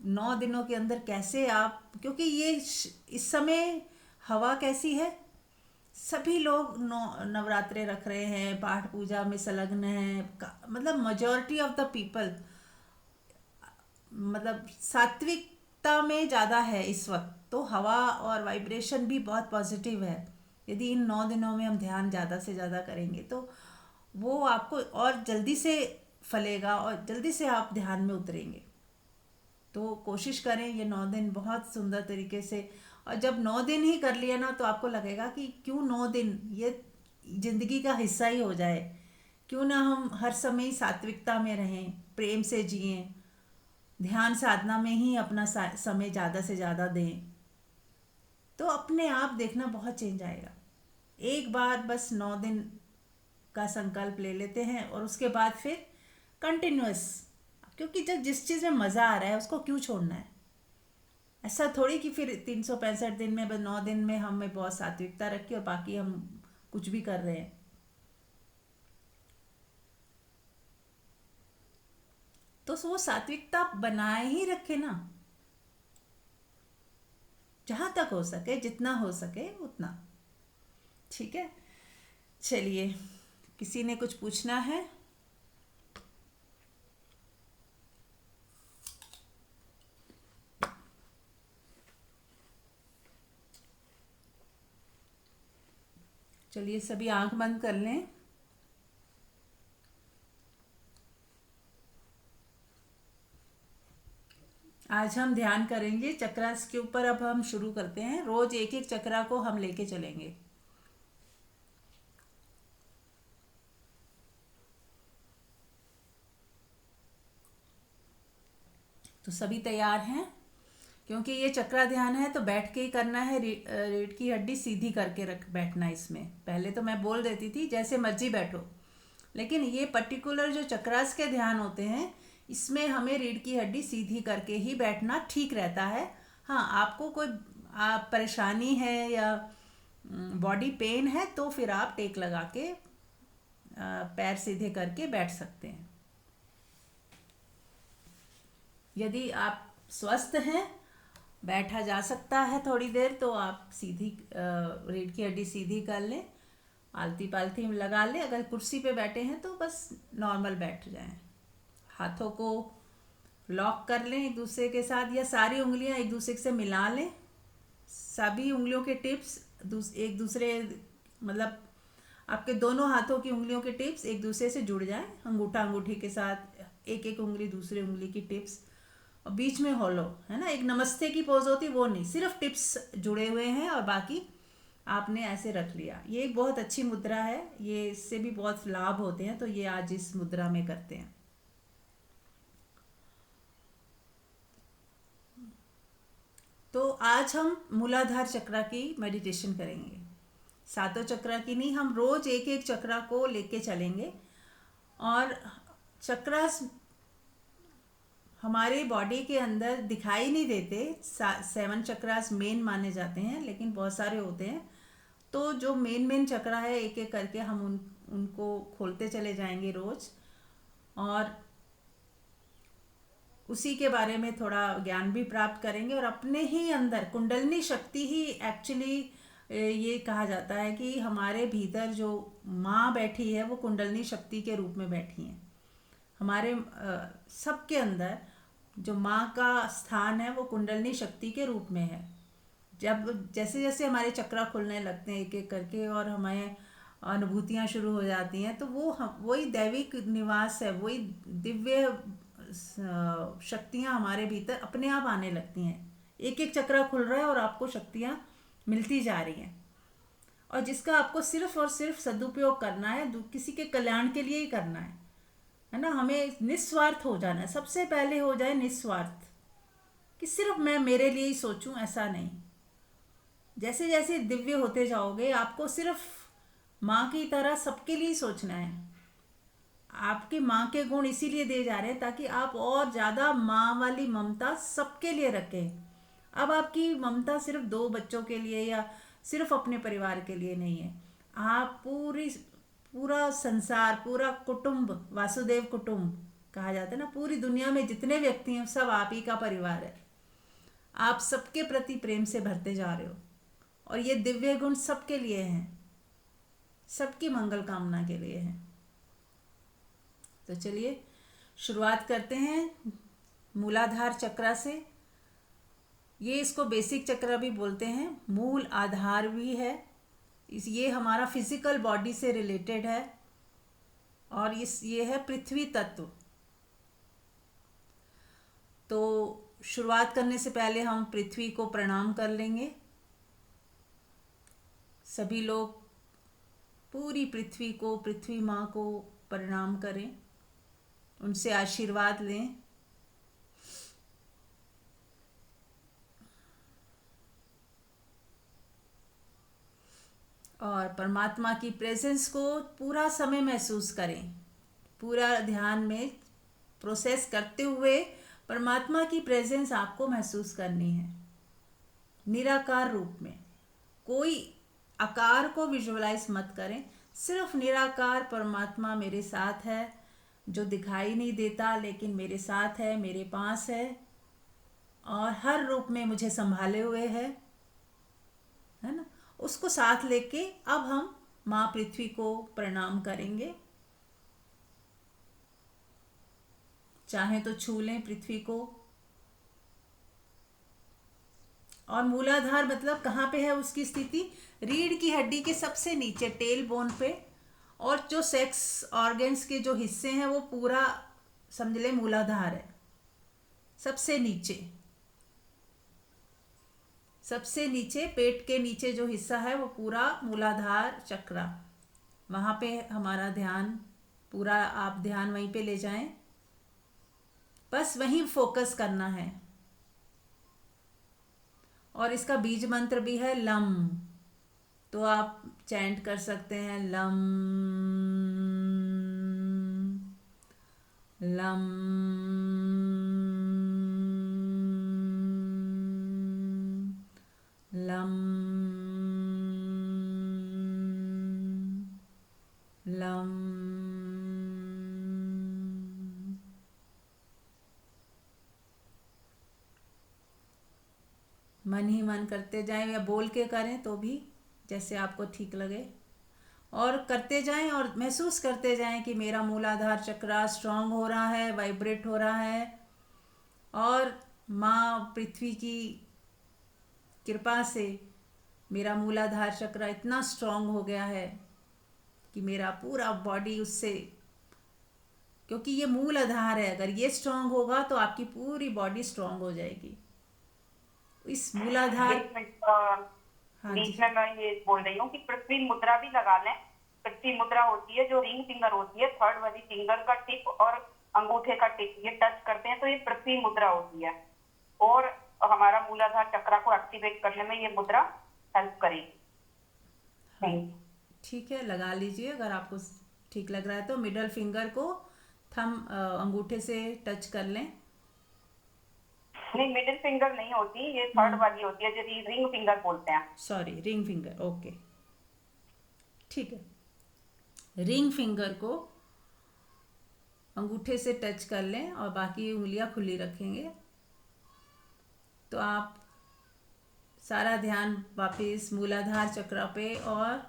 9 दिनों के अंदर कैसे आप, क्योंकि ये इस समय हवा कैसी है, सभी लोग नवरात्रे रख रहे हैं, पाठ पूजा में संलग्न हैं, मतलब मेजॉरिटी ऑफ द पीपल, मतलब सात्विकता में ज़्यादा है इस वक्त। तो हवा और वाइब्रेशन भी बहुत पॉजिटिव है। यदि इन 9 दिनों में हम ध्यान ज़्यादा से ज़्यादा करेंगे तो वो आपको और जल्दी से फलेगा और जल्दी से आप ध्यान में उतरेंगे। तो कोशिश करें ये 9 दिन बहुत सुंदर तरीके से, और जब 9 दिन ही कर लिया ना तो आपको लगेगा कि क्यों 9 दिन, ये ज़िंदगी का हिस्सा ही हो जाए। क्यों ना हम हर समय सात्विकता में रहें, प्रेम से जिएं, ध्यान साधना में ही अपना समय ज़्यादा से ज़्यादा दें। तो अपने आप देखना बहुत चेंज आएगा। एक बार बस 9 दिन का संकल्प ले लेते हैं और उसके बाद फिर कंटिन्यूअस, क्योंकि जब जिस चीज़ में मज़ा आ रहा है उसको क्यों छोड़ना है। ऐसा थोड़ी कि फिर 365 दिन में बस 9 दिन में हमें बहुत सात्विकता रखी और बाकी हम कुछ भी कर रहे हैं। तो वो सात्विकता बनाए ही रखे ना, जहाँ तक हो सके, जितना हो सके उतना। ठीक है, चलिए, किसी ने कुछ पूछना है? चलिए सभी आंख बंद कर लें। आज हम ध्यान करेंगे चक्रास के ऊपर। अब हम शुरू करते हैं, रोज एक एक चक्रा को हम लेके चलेंगे। तो सभी तैयार हैं? क्योंकि ये चक्रा ध्यान है तो बैठ के ही करना है। रीढ़ की हड्डी सीधी करके रख बैठना है इसमें। पहले तो मैं बोल देती थी जैसे मर्जी बैठो, लेकिन ये पर्टिकुलर जो चक्रास के ध्यान होते हैं इसमें हमें रीढ़ की हड्डी सीधी करके ही बैठना ठीक रहता है। हाँ, आपको कोई परेशानी है या बॉडी पेन है तो फिर आप टेक लगा के पैर सीधे करके बैठ सकते हैं। यदि आप स्वस्थ हैं, बैठा जा सकता है थोड़ी देर, तो आप सीधी रीढ़ की हड्डी सीधी कर लें, आलती पालती लगा लें। अगर कुर्सी पे बैठे हैं तो बस नॉर्मल बैठ जाएं। हाथों को लॉक कर लें एक दूसरे के साथ, या सारी उंगलियां एक दूसरे से मिला लें। सभी उंगलियों के टिप्स एक दूसरे, मतलब आपके दोनों हाथों की उंगलियों के टिप्स एक दूसरे से जुड़ जाएं। अंगूठा अंगूठी के साथ एक एक उंगली दूसरी उंगली की टिप्स, और बीच में हॉलो है ना, एक नमस्ते की पोज होती वो नहीं, सिर्फ टिप्स जुड़े हुए हैं और बाकी आपने ऐसे रख लिया। ये एक बहुत अच्छी मुद्रा है, ये इससे भी बहुत लाभ होते हैं, तो ये आज इस मुद्रा में करते हैं। तो आज हम मूलाधार चक्रा की मेडिटेशन करेंगे। सातों चक्रा की नहीं, हम रोज एक एक चक्रा को लेके चलेंगे। और चक्रास हमारे बॉडी के अंदर दिखाई नहीं देते। 7 चक्रास मेन माने जाते हैं, लेकिन बहुत सारे होते हैं। तो जो मेन चक्रा है एक एक करके हम उनको खोलते चले जाएंगे रोज, और उसी के बारे में थोड़ा ज्ञान भी प्राप्त करेंगे। और अपने ही अंदर कुंडलिनी शक्ति ही एक्चुअली, ये कहा जाता है कि हमारे भीतर जो माँ बैठी है वो कुंडलिनी शक्ति के रूप में बैठी हैं। हमारे सबके अंदर जो माँ का स्थान है वो कुंडलिनी शक्ति के रूप में है। जब जैसे जैसे हमारे चक्रा खुलने लगते हैं एक एक करके और हमें अनुभूतियाँ शुरू हो जाती हैं, तो वही दैविक निवास है, वही दिव्य शक्तियाँ हमारे भीतर अपने आप आने लगती हैं। एक एक चक्रा खुल रहा है और आपको शक्तियाँ मिलती जा रही हैं, और जिसका आपको सिर्फ और सिर्फ सदुपयोग करना है, किसी के कल्याण के लिए ही करना है ना। हमें निस्वार्थ हो जाना है, सबसे पहले हो जाए निस्वार्थ, कि सिर्फ मैं मेरे लिए ही सोचूं, ऐसा नहीं। जैसे जैसे दिव्य होते जाओगे आपको सिर्फ माँ की तरह सबके लिए सोचना है। आपकी माँ के गुण इसीलिए दिए जा रहे हैं ताकि आप और ज़्यादा माँ वाली ममता सबके लिए रखें। अब आपकी ममता सिर्फ 2 बच्चों के लिए या सिर्फ अपने परिवार के लिए नहीं है। आप पूरा संसार, पूरा कुटुंब, वासुदेव कुटुंब कहा जाता है ना, पूरी दुनिया में जितने व्यक्ति हैं सब आप ही का परिवार है। आप सबके प्रति प्रेम से भरते जा रहे हो, और ये दिव्य गुण सबके लिए हैं, सबकी मंगल कामना के लिए हैं। तो चलिए शुरुआत करते हैं मूलाधार चक्रा से। ये इसको बेसिक चक्रा भी बोलते हैं, मूल आधार भी है। ये हमारा फिजिकल बॉडी से रिलेटेड है, और ये है पृथ्वी तत्व। तो शुरुआत करने से पहले हम पृथ्वी को प्रणाम कर लेंगे। सभी लोग पूरी पृथ्वी को, पृथ्वी माँ को प्रणाम करें, उनसे आशीर्वाद लें। और परमात्मा की प्रेजेंस को पूरा समय महसूस करें। पूरा ध्यान में प्रोसेस करते हुए परमात्मा की प्रेजेंस आपको महसूस करनी है, निराकार रूप में। कोई आकार को विजुअलाइज मत करें, सिर्फ निराकार परमात्मा मेरे साथ है, जो दिखाई नहीं देता लेकिन मेरे साथ है, मेरे पास है, और हर रूप में मुझे संभाले हुए है ना। उसको साथ लेके अब हम माँ पृथ्वी को प्रणाम करेंगे। चाहे तो छू लें पृथ्वी को। और मूलाधार मतलब कहाँ पे है उसकी स्थिति? रीढ़ की हड्डी के सबसे नीचे, टेल बोन पे। और जो सेक्स ऑर्गन्स के जो हिस्से हैं वो पूरा समझ ले मूलाधार है। सबसे नीचे, सबसे नीचे पेट के नीचे जो हिस्सा है वो पूरा मूलाधार चक्रा। वहाँ पे हमारा ध्यान पूरा, आप ध्यान वहीं पे ले जाएं, बस वहीं फोकस करना है। और इसका बीज मंत्र भी है लम, तो आप चैंट कर सकते हैं लम लम लम लम। मन ही मन करते जाएं या बोल के करें तो भी, जैसे आपको ठीक लगे, और करते जाएं और महसूस करते जाएं कि मेरा मूलाधार चक्र स्ट्रांग हो रहा है, वाइब्रेट हो रहा है, और माँ पृथ्वी की कृपा से मेरा मूलाधार चक्र इतना स्ट्रांग हो गया है कि मेरा पूरा बॉडी उससे, क्योंकि ये मूल आधार है, अगर ये स्ट्रांग होगा तो आपकी पूरी बॉडी स्ट्रांग हो जाएगी। इस मूलाधार। एक मिनट, हाँ बीच जी। में मैं ये बोल रही हूँ कि पृथ्वी मुद्रा भी लगा लें। पृथ्वी मुद्रा होती है जो रिंग फिंगर होती है, थर्ड वाली फिंगर का टिप और अंगूठे का टिप ये टच करते हैं तो ये पृथ्वी मुद्रा होती है, और हमारा मूलाधार चक्र को एक्टिवेट करने में ये मुद्रा हेल्प करेगी। हाँ थैंक यू। ठीक है, लगा लीजिए अगर आपको ठीक लग रहा है तो। मिडल फिंगर को थम अंगूठे से टच कर लें। नहीं, मिडिल फिंगर नहीं होती, ये थर्ड वाली होती है जो रिंग फिंगर बोलते हैं। सॉरी, रिंग फिंगर, ओके ठीक है। रिंग फिंगर को अंगूठे से टच कर लें और बाकी उंगलियां खुली रखेंगे, तो आप सारा ध्यान वापस मूलाधार चक्र पे, और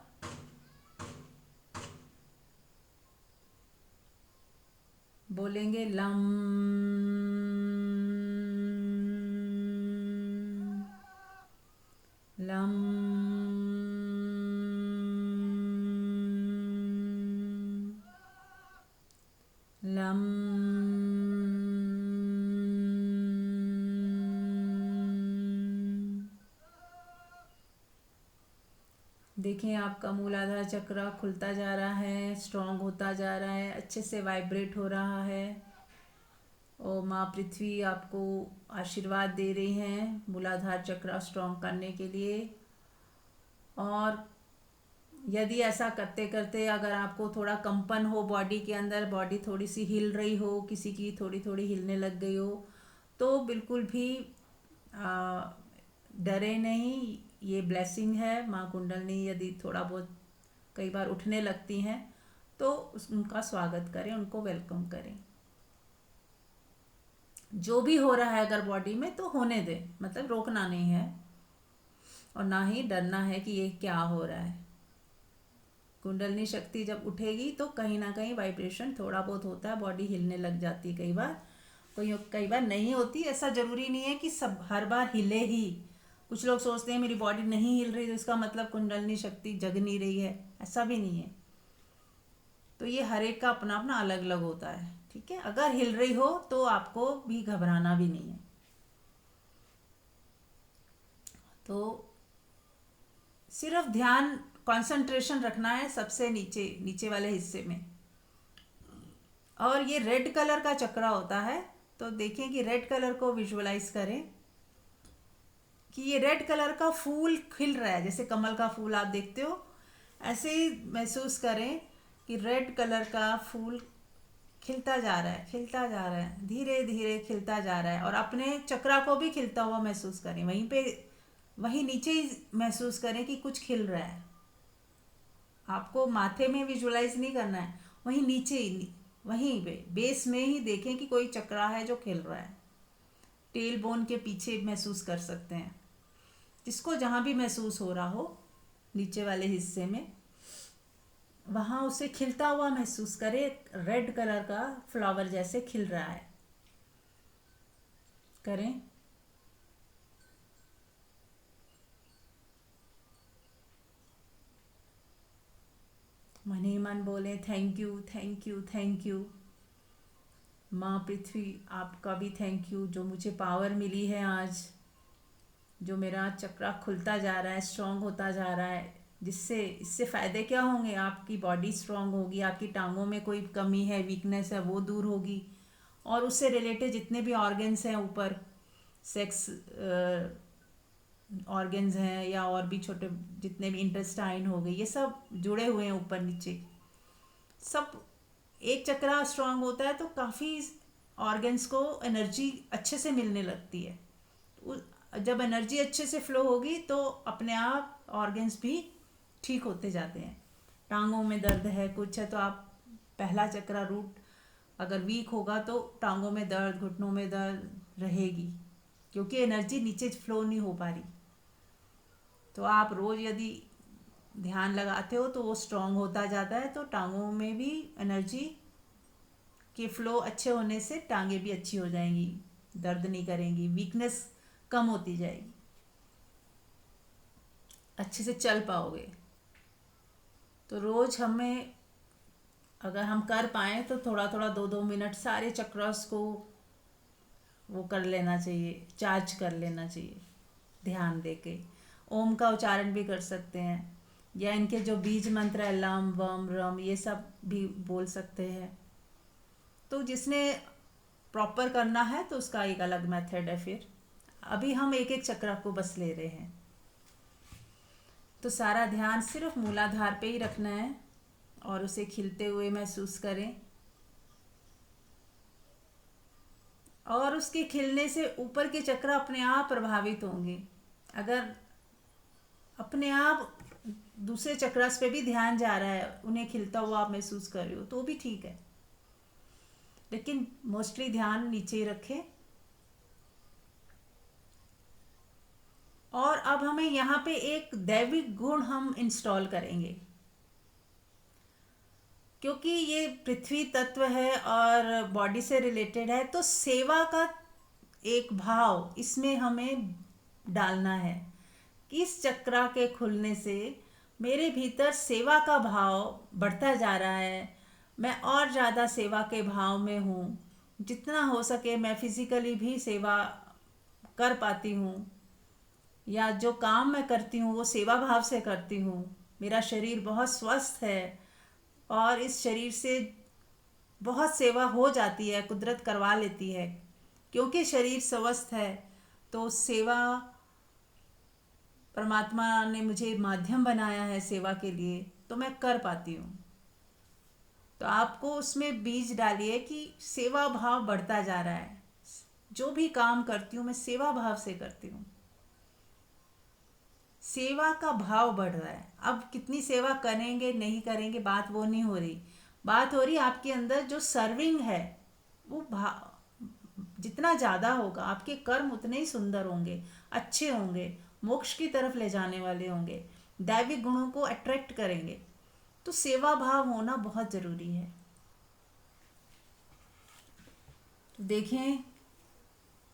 बोलेंगे लम लम लम देखें आपका मूलाधार चक्र खुलता जा रहा है, स्ट्रांग होता जा रहा है, अच्छे से वाइब्रेट हो रहा है, और माँ पृथ्वी आपको आशीर्वाद दे रही हैं मूलाधार चक्र स्ट्रांग करने के लिए। और यदि ऐसा करते करते अगर आपको थोड़ा कंपन हो बॉडी के अंदर, बॉडी थोड़ी सी हिल रही हो, किसी की थोड़ी थोड़ी हिलने लग गई हो, तो बिल्कुल भी डरे नहीं, ये ब्लेसिंग है। माँ कुंडलनी यदि थोड़ा बहुत कई बार उठने लगती हैं तो उनका स्वागत करें, उनको वेलकम करें। जो भी हो रहा है अगर बॉडी में तो होने दें, मतलब रोकना नहीं है और ना ही डरना है कि ये क्या हो रहा है। कुंडलनी शक्ति जब उठेगी तो कहीं ना कहीं वाइब्रेशन थोड़ा बहुत होता है, बॉडी हिलने लग जाती है, कई बार नहीं होती। ऐसा ज़रूरी नहीं है कि सब हर बार हिले ही। कुछ लोग सोचते हैं मेरी बॉडी नहीं हिल रही तो इसका मतलब कुंडलनी शक्ति जग नहीं रही है, ऐसा भी नहीं है। तो ये हर एक का अपना अपना अलग अलग होता है, ठीक है। अगर हिल रही हो तो आपको भी घबराना भी नहीं है। तो सिर्फ ध्यान कंसंट्रेशन रखना है सबसे नीचे वाले हिस्से में। और ये रेड कलर का चक्र होता है, तो देखें कि रेड कलर को विजुअलाइज करें कि ये रेड कलर का फूल खिल रहा है, जैसे कमल का फूल आप देखते हो, ऐसे ही महसूस करें कि रेड कलर का फूल खिलता जा रहा है, खिलता जा रहा है, धीरे धीरे खिलता जा रहा है, और अपने चक्रा को भी खिलता हुआ महसूस करें। वहीं नीचे ही महसूस करें कि कुछ खिल रहा है। आपको माथे में विजुअलाइज नहीं करना है, वहीं नीचे ही, वहीं पे बेस में ही देखें कि कोई चक्रा है जो खिल रहा है। टेल बोन के पीछे महसूस कर सकते हैं, जिसको जहाँ भी महसूस हो रहा हो नीचे वाले हिस्से में, वहाँ उसे खिलता हुआ महसूस करें। रेड कलर का फ्लावर जैसे खिल रहा है, करें। मन ही मन बोले thank you thank you thank you. माँ पृथ्वी आपका भी थैंक यू, जो मुझे पावर मिली है आज, जो मेरा चक्रा खुलता जा रहा है, स्ट्रांग होता जा रहा है, जिससे इससे फ़ायदे क्या होंगे? आपकी बॉडी स्ट्रांग होगी, आपकी टांगों में कोई कमी है, वीकनेस है, वो दूर होगी, और उससे रिलेटेड जितने भी ऑर्गन्स हैं ऊपर, सेक्स ऑर्गन्स हैं या और भी छोटे जितने भी इंटेस्टाइन हो गए, ये सब जुड़े हुए हैं ऊपर नीचे सब। एक चक्रा स्ट्रांग होता है तो काफ़ी ऑर्गन्स को एनर्जी अच्छे से मिलने लगती है। जब एनर्जी अच्छे से फ्लो होगी तो अपने आप ऑर्गन्स भी ठीक होते जाते हैं। टांगों में दर्द है कुछ है तो आप पहला चक्रा रूट अगर वीक होगा तो टांगों में दर्द, घुटनों में दर्द रहेगी, क्योंकि एनर्जी नीचे फ्लो नहीं हो पा रही। तो आप रोज़ यदि ध्यान लगाते हो तो वो स्ट्रांग होता जाता है, तो टांगों में भी एनर्जी के फ्लो अच्छे होने से टांगे भी अच्छी हो जाएंगी, दर्द नहीं करेंगी, वीकनेस कम होती जाएगी, अच्छे से चल पाओगे। तो रोज़ हमें अगर हम कर पाएँ तो थोड़ा थोड़ा 2-2 मिनट सारे चक्रास को वो कर लेना चाहिए, चार्ज कर लेना चाहिए ध्यान दे के। ओम का उच्चारण भी कर सकते हैं, या इनके जो बीज मंत्र है लम वम रम ये सब भी बोल सकते हैं। तो जिसने प्रॉपर करना है तो उसका एक अलग मेथड है। फिर अभी हम एक एक चक्र को बस ले रहे हैं, तो सारा ध्यान सिर्फ मूलाधार पे ही रखना है और उसे खिलते हुए महसूस करें। और उसके खिलने से ऊपर के चक्र अपने आप प्रभावित होंगे। अगर अपने आप दूसरे चक्रास पे भी ध्यान जा रहा है, उन्हें खिलता हुआ आप महसूस कर रहे हो तो भी ठीक है, लेकिन मोस्टली ध्यान नीचे ही रखें। और अब हमें यहाँ पे एक दैविक गुण हम इंस्टॉल करेंगे, क्योंकि ये पृथ्वी तत्व है और बॉडी से रिलेटेड है, तो सेवा का एक भाव इसमें हमें डालना है। इस चक्रा के खुलने से मेरे भीतर सेवा का भाव बढ़ता जा रहा है, मैं और ज़्यादा सेवा के भाव में हूँ। जितना हो सके मैं फिज़िकली भी सेवा कर पाती हूँ, या जो काम मैं करती हूँ वो सेवा भाव से करती हूँ। मेरा शरीर बहुत स्वस्थ है और इस शरीर से बहुत सेवा हो जाती है, कुदरत करवा लेती है। क्योंकि शरीर स्वस्थ है तो सेवा परमात्मा ने मुझे माध्यम बनाया है सेवा के लिए, तो मैं कर पाती हूँ। तो आपको उसमें बीज डालिए कि सेवा भाव बढ़ता जा रहा है। जो भी काम करती हूँ मैं सेवा भाव से करती हूँ, सेवा का भाव बढ़ रहा है। अब कितनी सेवा करेंगे नहीं करेंगे बात वो नहीं हो रही, बात हो रही आपके अंदर जो सर्विंग है वो भाव जितना ज़्यादा होगा आपके कर्म उतने ही सुंदर होंगे, अच्छे होंगे, मोक्ष की तरफ ले जाने वाले होंगे, दैविक गुणों को अट्रैक्ट करेंगे। तो सेवा भाव होना बहुत ज़रूरी है। देखें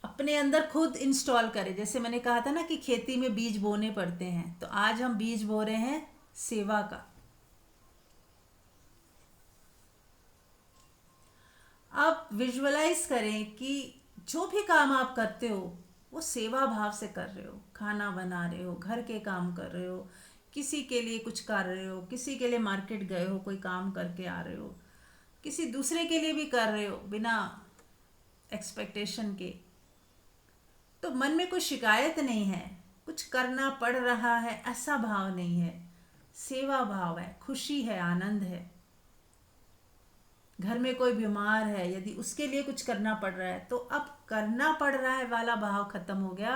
अपने अंदर खुद इंस्टॉल करें। जैसे मैंने कहा था ना कि खेती में बीज बोने पड़ते हैं, तो आज हम बीज बो रहे हैं सेवा का। आप विजुअलाइज करें कि जो भी काम आप करते हो वो सेवा भाव से कर रहे हो। खाना बना रहे हो, घर के काम कर रहे हो, किसी के लिए कुछ कर रहे हो, किसी के लिए मार्केट गए हो, कोई काम करके आ रहे हो, किसी दूसरे के लिए भी कर रहे हो बिना एक्सपेक्टेशन के। तो मन में कोई शिकायत नहीं है, कुछ करना पड़ रहा है ऐसा भाव नहीं है, सेवा भाव है, खुशी है, आनंद है। घर में कोई बीमार है, यदि उसके लिए कुछ करना पड़ रहा है तो अब करना पड़ रहा है वाला भाव खत्म हो गया।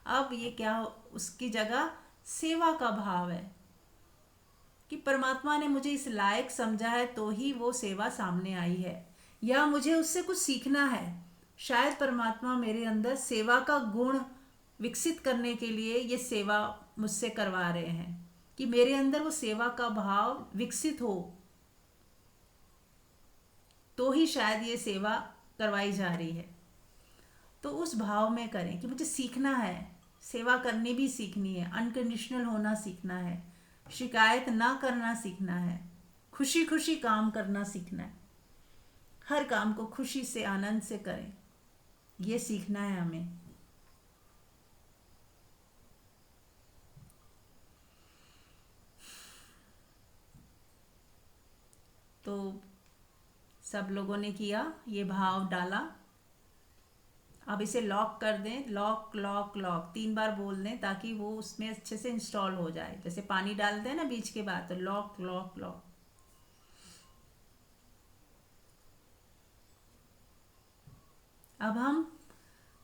अब ये क्या, उसकी जगह सेवा का भाव है कि परमात्मा ने मुझे इस लायक समझा है तो ही वो सेवा सामने आई है, या मुझे उससे कुछ सीखना है। शायद परमात्मा मेरे अंदर सेवा का गुण विकसित करने के लिए ये सेवा मुझसे करवा रहे हैं, कि मेरे अंदर वो सेवा का भाव विकसित हो, तो ही शायद ये सेवा करवाई जा रही है। तो उस भाव में करें कि मुझे सीखना है, सेवा करनी भी सीखनी है, अनकंडीशनल होना सीखना है, शिकायत ना करना सीखना है, खुशी खुशी काम करना सीखना है, हर काम को खुशी से आनंद से करें, ये सीखना है हमें। तो सब लोगों ने किया, ये भाव डाला। अब इसे लॉक कर दें, लॉक लॉक लॉक 3 बार बोल दें ताकि वो उसमें अच्छे से इंस्टॉल हो जाए। जैसे पानी डालते हैं ना बीज के बाद, तो लॉक लॉक लॉक। अब हम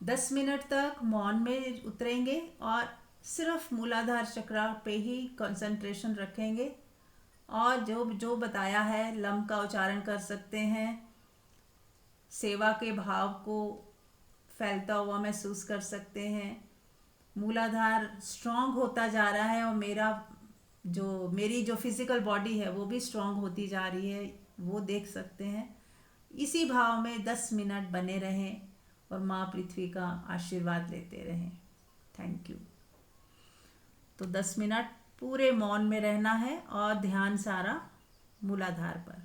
10 मिनट तक मौन में उतरेंगे और सिर्फ मूलाधार चक्र पे ही कंसंट्रेशन रखेंगे, और जो जो बताया है लम का उच्चारण कर सकते हैं, सेवा के भाव को फैलता हुआ महसूस कर सकते हैं। मूलाधार स्ट्रांग होता जा रहा है और मेरी जो फिजिकल बॉडी है वो भी स्ट्रांग होती जा रही है, वो देख सकते हैं। इसी भाव में 10 मिनट बने रहें और माँ पृथ्वी का आशीर्वाद लेते रहें। Thank you. तो 10 मिनट पूरे मौन में रहना है और ध्यान सारा मूलाधार पर।